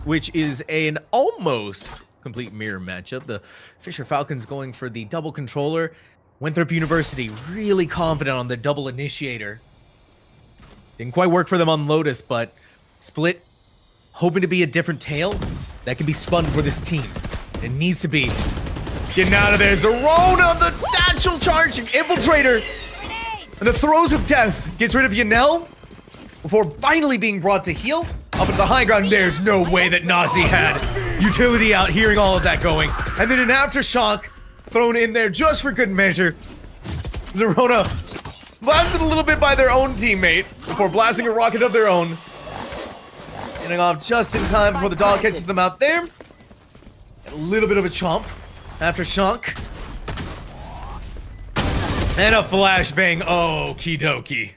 which is an almost complete mirror matchup. The Fisher Falcons going for the double controller. Winthrop University really confident on the double initiator. Didn't quite work for them on Lotus, but Split hoping to be a different tale that can be spun for this team. It needs to be. Getting out of there, Zerona, the satchel charging Infiltrator, and the throes of death gets rid of Yanel before finally being brought to heal. Up into the high ground, there's no way that Nazi had utility out, hearing all of that going. And then an aftershock thrown in there just for good measure. Zerona blasted a little bit by their own teammate before blasting a rocket of their own. Getting off just in time before the dog catches them out there. A little bit of a chomp. Aftershock. And a flashbang. Oh, okie dokie.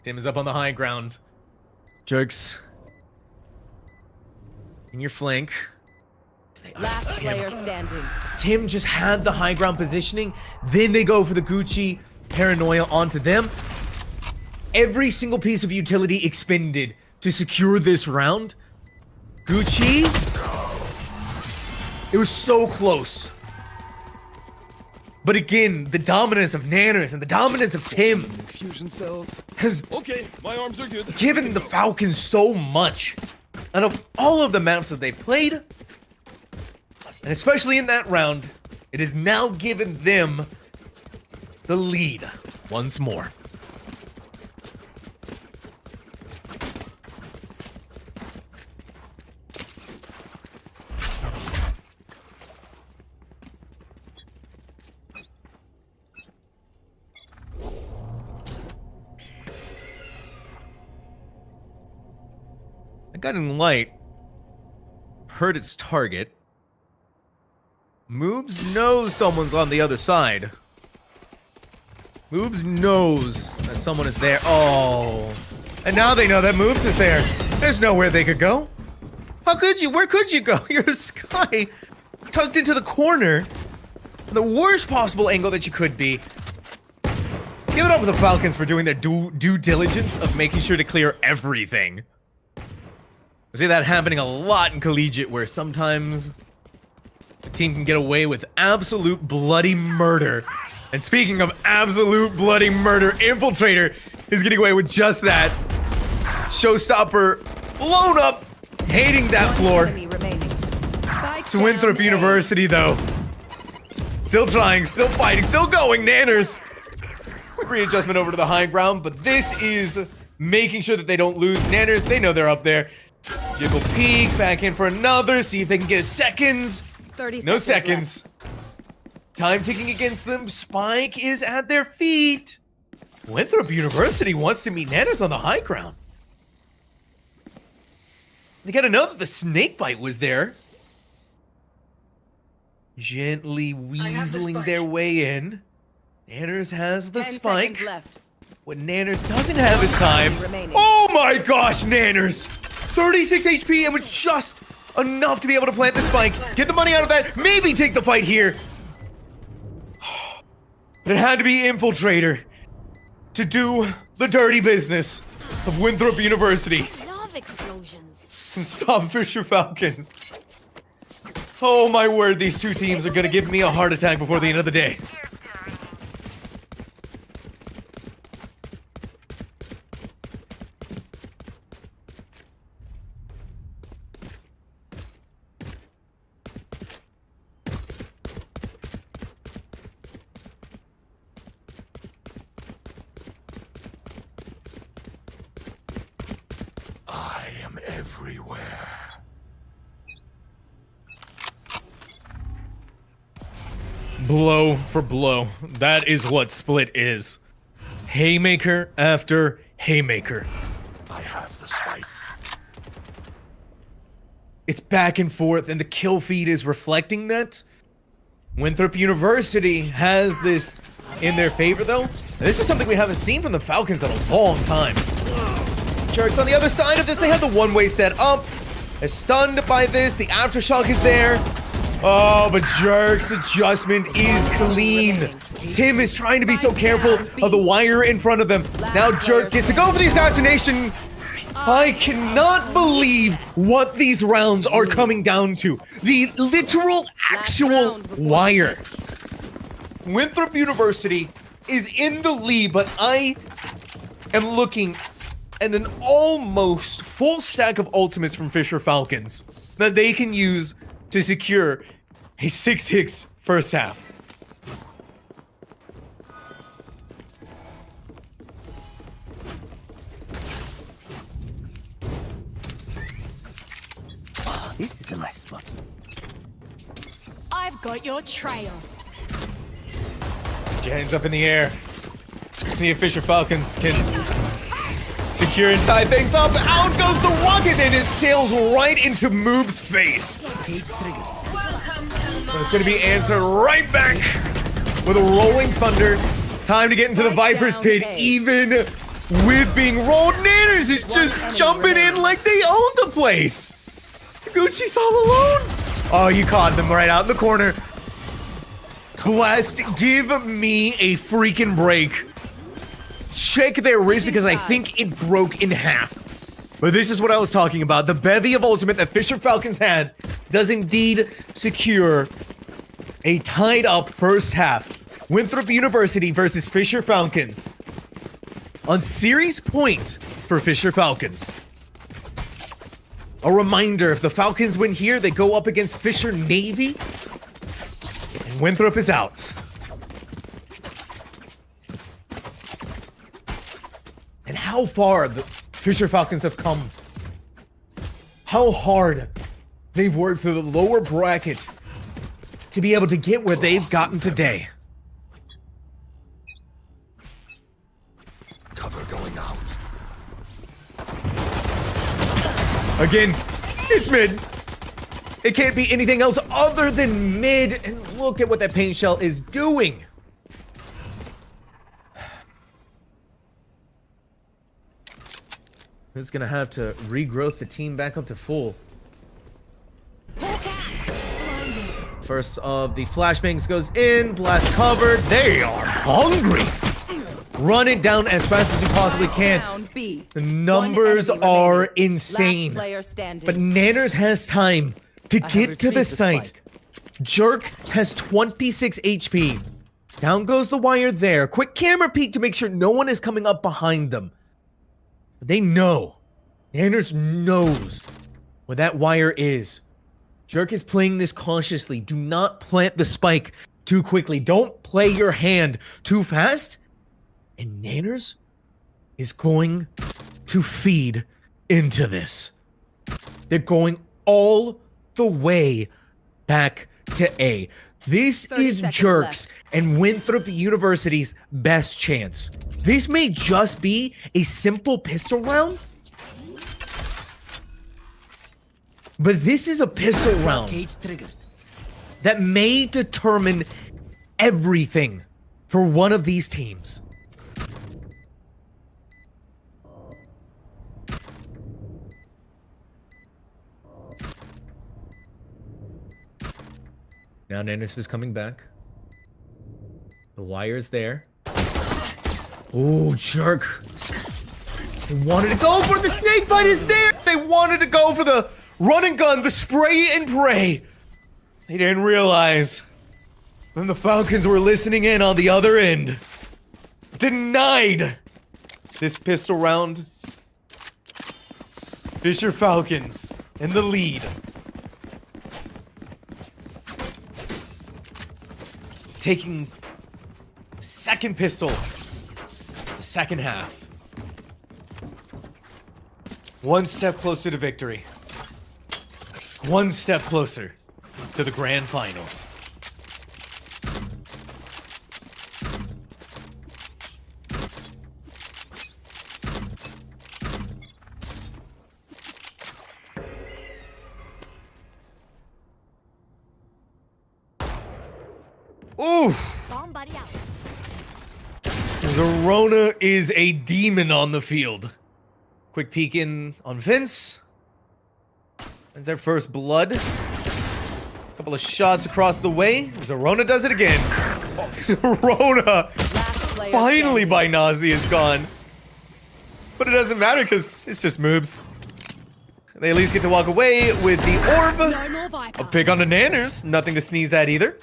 Tim is up on the high ground. Jerks. In your flank. Last player standing. Tim just had the high ground positioning. Then they go for the Gucci paranoia onto them. Every single piece of utility expended to secure this round. Gucci. It was so close. But again, the dominance of Nanners and the dominance of Tim Fusion cells. has Okay, my arms are good. given the Falcons so much. Out of all of the maps that they played, and especially in that round, it has now given them the lead once more. The guiding light heard its target. Moobs knows someone's on the other side. Moobs knows that someone is there. Oh. And now they know that Moobs is there. There's nowhere they could go. How could you? Where could you go? You're a Sky tucked into the corner. the worst possible angle that you could be. Give it up to the Falcons for doing their due diligence of making sure to clear everything. I see that happening a lot in collegiate, where sometimes the team can get away with absolute bloody murder. And speaking of absolute bloody murder, Infiltrator is getting away with just that. Showstopper blown up, hating that floor. Enemy remaining. Spike It's Winthrop down A. University, though. Still trying, still fighting, still going. Nanners. Quick readjustment over to the high ground, but this is making sure that they don't lose. Nanners, they know they're up there. Jiggle peek, back in for another, see if they can get seconds. 30 No seconds seconds. Time ticking against them. Spike is at their feet. Winthrop University wants to meet Nanners on the high ground. They gotta know that the snake bite was there. Gently have the weaseling spike. their way in. Nanners has the 10 spike. seconds left. What Nanners doesn't have is time. enemy remaining. Oh my gosh, Nanners! 36 HP and with just enough to be able to plant the spike. Get the money out of that. Maybe take the fight here. But it had to be Infiltrator to do the dirty business of Winthrop University. Love explosions. Stop Fisher Falcons. Oh my word, these two teams are gonna give me a heart attack before the end of the day. I am everywhere. Blow for blow. That is what Split is. Haymaker after haymaker. I have the spike. It's back and forth, and the kill feed is reflecting that. Winthrop University has this in their favor, though. And this is something we haven't seen from the Falcons in a long time. Jerks on the other side of this, they have the one-way set up. They're stunned by this, the aftershock is there. Oh, but Jerk's adjustment is clean. Tim is trying to be so careful of the wire in front of them. Now Jerk gets to go for the assassination. I cannot believe what these rounds are coming down to. The literal, actual wire. Winthrop University is in the lead, but I am looking at an almost full stack of ultimates from Fisher Falcons that they can use to secure a 6-6 first half. This is a nice spot. I've got your trail. Get your hands up in the air. See if Fisher Falcons can secure and tie things up. Out goes the rocket, and it sails right into Moob's face. Page trigger. But it's going to be answered right back with a rolling thunder. Time to get into the Viper's pit, even with being rolled. Nanners is just jumping in like they own the place. Gucci's all alone. Oh, you caught them right out in the corner. Blast, give me a freaking break. Check their wrist because I think it broke in half. But this is what I was talking about. The bevy of ultimate that Fisher Falcons had does indeed secure a tied up first half. Winthrop University versus Fisher Falcons. On series point for Fisher Falcons. A reminder, if the Falcons win here, they go up against Fisher Navy. And Winthrop is out. And how far the Fisher Falcons have come. How hard they've worked through the lower bracket to be able to get where they've gotten today. Cover going out. Again, it's mid. It can't be anything else other than mid. And look at what that paint shell is doing. It's gonna have to regrowth the team back up to full. First of the flashbangs goes in. Blast covered. They are hungry. Run it down as fast as you possibly can. Down B. The numbers One enemy are remaining. insane. Last player standing. But Nanners has time to I have get to the retrieved site. spike. Jerk has 26 HP. Down goes the wire there. Quick camera peek to make sure no one is coming up behind them. They know. Nanners knows where that wire is. Jerk is playing this cautiously. Do not plant the spike too quickly. Don't play your hand too fast. And Nanners is going to feed into this. They're going all the way back to A. This 30 is seconds Jerk's and Winthrop University's best chance. This may just be a simple pistol round, but this is a pistol round Cage triggered. that may determine everything for one of these teams. Now Nanners is coming back. The wire's there. Oh, Jerk. They wanted to go for the snake bite is there. They wanted to go for the run and gun, the spray and pray. They didn't realize. Then the Falcons were listening in on the other end. Denied this pistol round. Fisher Falcons in the lead. Taking second pistol, the second half. One step closer to victory. One step closer to the grand finals. Oof. Bomb buddy out. Zerona is a demon on the field. Quick peek in on Vince. That's their first blood. Couple of shots across the way. Zerona does it again. Oh, Zerona Last player finally standing. by Nazi is gone. But it doesn't matter because it's just moves. They at least get to walk away with the orb. No more Viper. A pick on the Nanners. Nothing to sneeze at either.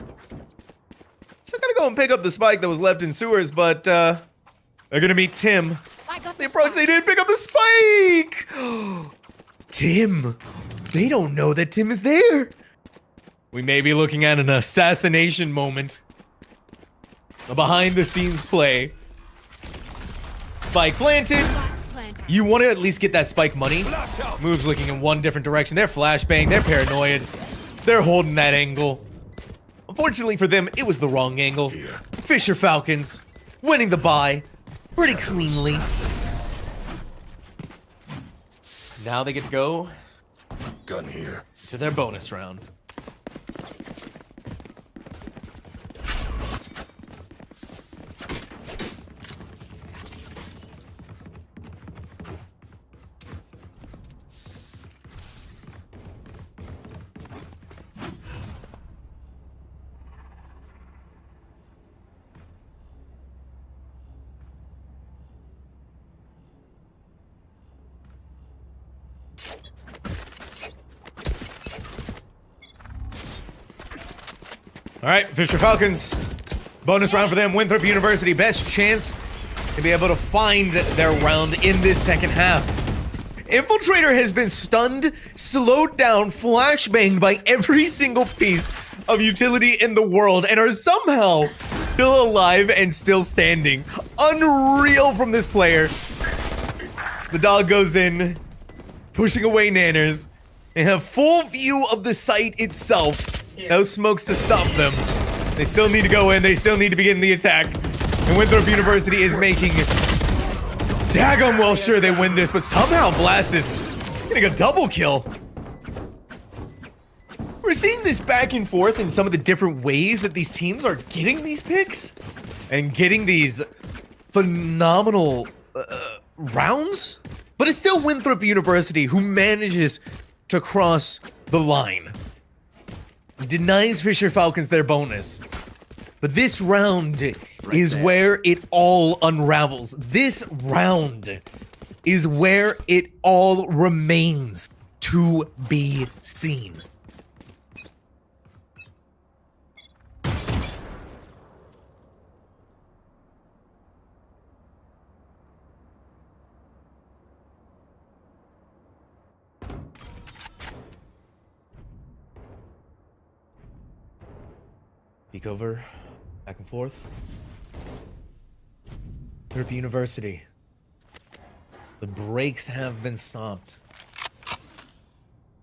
Still gonna go and pick up the spike that was left in sewers, but they're gonna meet Tim. I got They the approach, spike. they didn't pick up the spike! Tim. They don't know that Tim is there. We may be looking at an assassination moment. A behind the scenes play. Spike planted. Spike's planted. You want to at least get that spike money. Flash out. Moves looking in one different direction. They're flashbang. They're paranoid. They're holding that angle. Unfortunately for them, it was the wrong angle. Fisher Falcons winning the bye pretty cleanly. Now they get to go Gun here. to their bonus round. All right, Fisher Falcons. Bonus round for them. Winthrop University. Best chance to be able to find their round in this second half. Infiltrator has been stunned, slowed down, flashbanged by every single piece of utility in the world and are somehow still alive and still standing. Unreal from this player. The dog goes in, pushing away Nanners. They have full view of the site itself. No smokes to stop them. They still need to go in. They still need to begin the attack. And Winthrop University is making daggone well sure they win this, but somehow Blast is getting a double kill. We're seeing this back and forth in some of the different ways that these teams are getting these picks and getting these phenomenal rounds. But it's still Winthrop University who manages to cross the line. denies Fisher Falcons their bonus. But this round is where it all unravels. This round is where it all remains to be seen. Peek over, back and forth. Therapy University. The brakes have been stopped.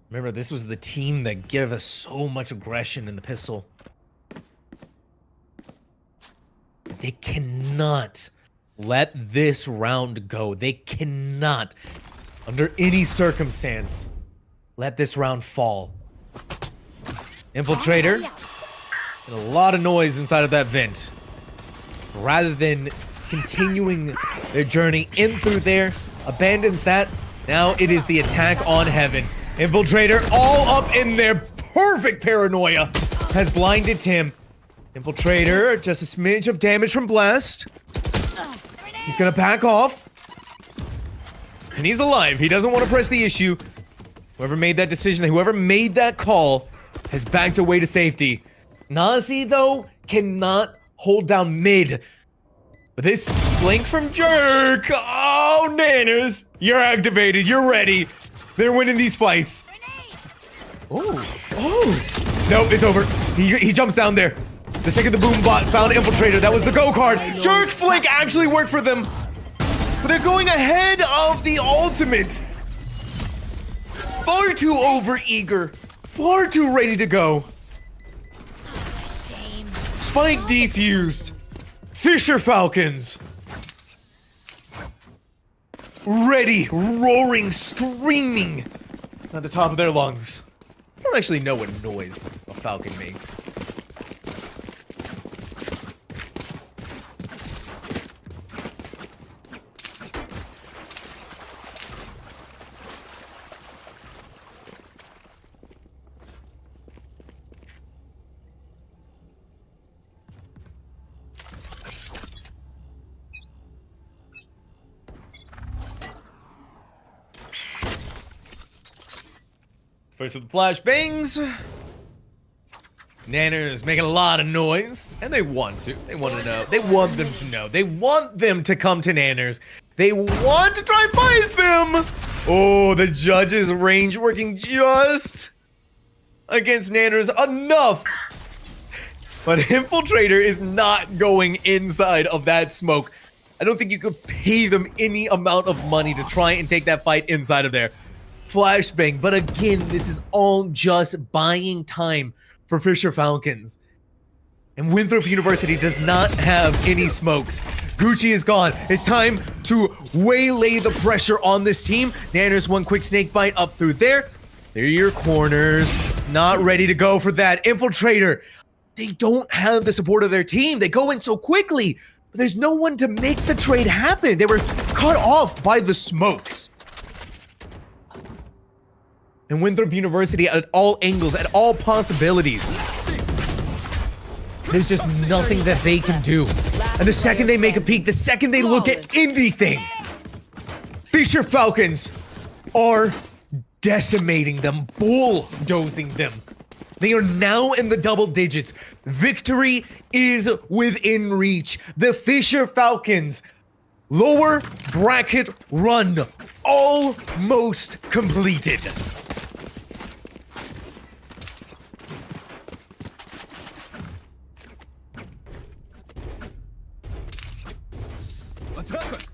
Remember, this was the team that gave us so much aggression in the pistol. They cannot let this round go. They cannot, under any circumstance, let this round fall. Infiltrator. And a lot of noise inside of that vent. Rather than continuing their journey in through there, abandons that. Now it is the attack on Heaven. Infiltrator all up in there. Perfect paranoia has blinded Tim. Infiltrator, just a smidge of damage from Blast. He's gonna back off. And he's alive. He doesn't want to press the issue. Whoever made that decision, whoever made that call, has backed away to safety. Nazi, though, cannot hold down mid. But this flank from Jerk. Oh, Nanners. You're activated. You're ready. They're winning these fights. Oh. Oh. Nope, it's over. He jumps down there. The second the boom bot found Infiltrator, that was the go card. Jerk flank actually worked for them. But they're going ahead of the ultimate. Far too over-eager. Far too ready to go. Spike defused. Fisher Falcons. Ready, roaring, screaming at the top of their lungs. I don't actually know what noise a falcon makes. First of the flashbangs. Nanners making a lot of noise. And they want to. They want to know. They want them to know. They want them to come to Nanners. They want to try and fight them. Oh, the judge's range working just against Nanners enough. But Infiltrator is not going inside of that smoke. I don't think you could pay them any amount of money to try and take that fight inside of there. Flashbang, but again, this is all just buying time for Fisher Falcons. And Winthrop University does not have any smokes. Gucci is gone. It's time to waylay the pressure on this team. Nanners, one quick snake bite up through there. There are your corners. Not ready to go for that. Infiltrator. They don't have the support of their team. They go in so quickly, but there's no one to make the trade happen. They were cut off by the smokes. And Winthrop University at all angles, at all possibilities. There's just nothing that they can do. And the second they make a peek, the second they look at anything, Fisher Falcons are decimating them, bulldozing them. They are now in the double digits. Victory is within reach. The Fisher Falcons lower bracket run almost completed. Attackers!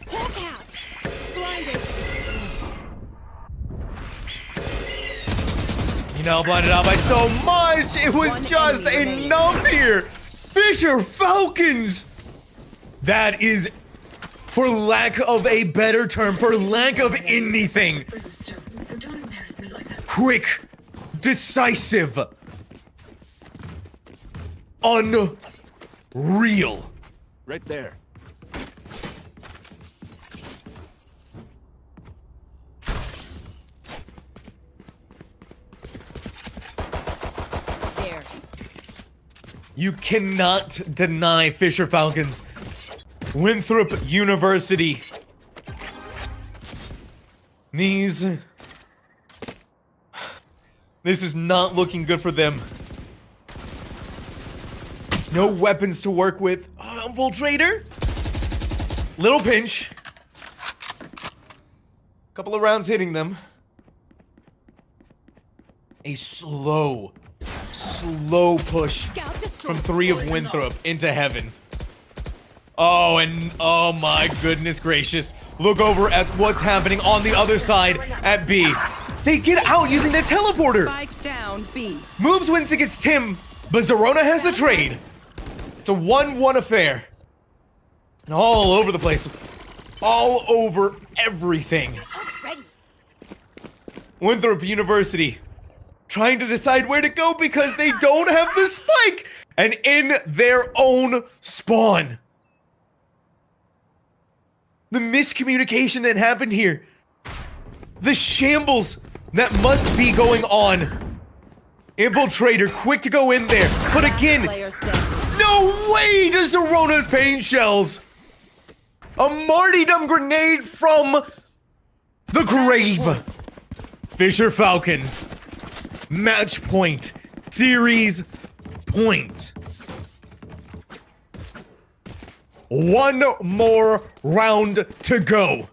Hawk out! Blinded! You know, blinded out by so much. It was just enough here. Fisher Falcons. That is, for lack of a better term, for lack of anything, So don't embarrass me like that. quick, decisive, unreal. Right there. You cannot deny Fisher Falcons. Winthrop University. This is not looking good for them. No weapons to work with. Infiltrator. Little pinch. Couple of rounds hitting them. A slow push from 3 of Winthrop into heaven. Oh, and oh my goodness gracious. Look over at what's happening on the other side at B. They get out using their teleporter. Spike down B. Moves wins against Tim, but Zerona has the trade. It's a 1-1 affair. And all over the place. All over everything. Winthrop University trying to decide where to go because they don't have the spike and in their own spawn. The miscommunication that happened here. The shambles that must be going on. Infiltrator quick to go in there. But again, no way does Zerona's pain shells. A martyrdom grenade from the grave. Fisher Falcons. Match point. Series point. One more round to go.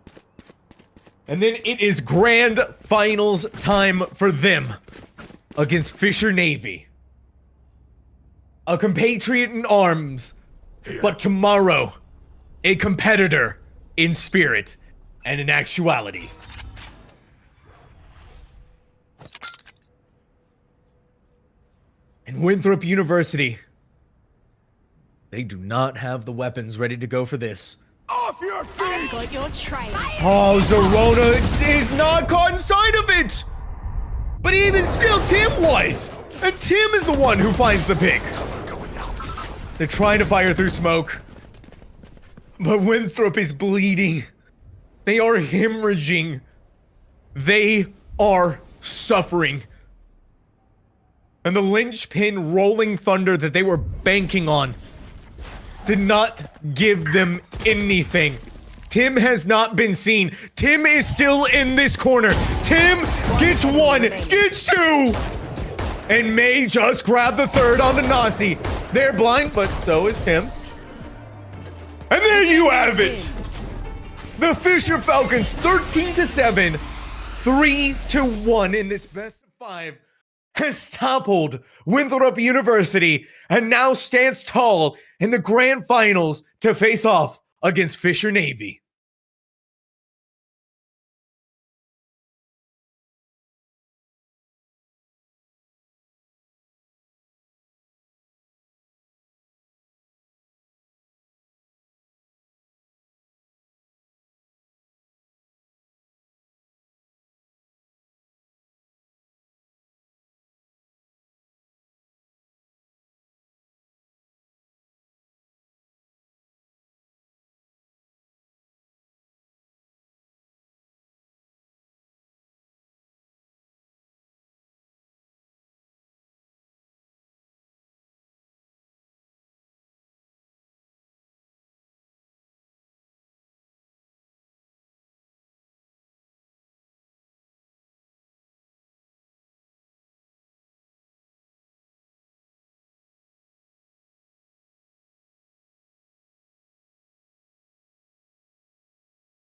And then it is grand finals time for them against Fisher Navy. A compatriot in arms, but tomorrow, a competitor in spirit and in actuality. And Winthrop University, they do not have the weapons ready to go for this. Off your feet! Got your train. Oh, Zerona is not caught inside of it! But even still, Tim was! And Tim is the one who finds the pick. They're trying to fire through smoke. But Winthrop is bleeding. They are hemorrhaging. They are suffering. And the linchpin rolling thunder that they were banking on did not give them anything. Tim has not been seen. Tim is still in this corner. Tim gets 1, gets 2. And May just grabbed the 3rd on the Nasi. They're blind, but so is Tim. And there you have it. The Fisher Falcons 13-7, 3-1 in this best of 5 has toppled Winthrop University and now stands tall in the grand finals to face off against Fisher Navy.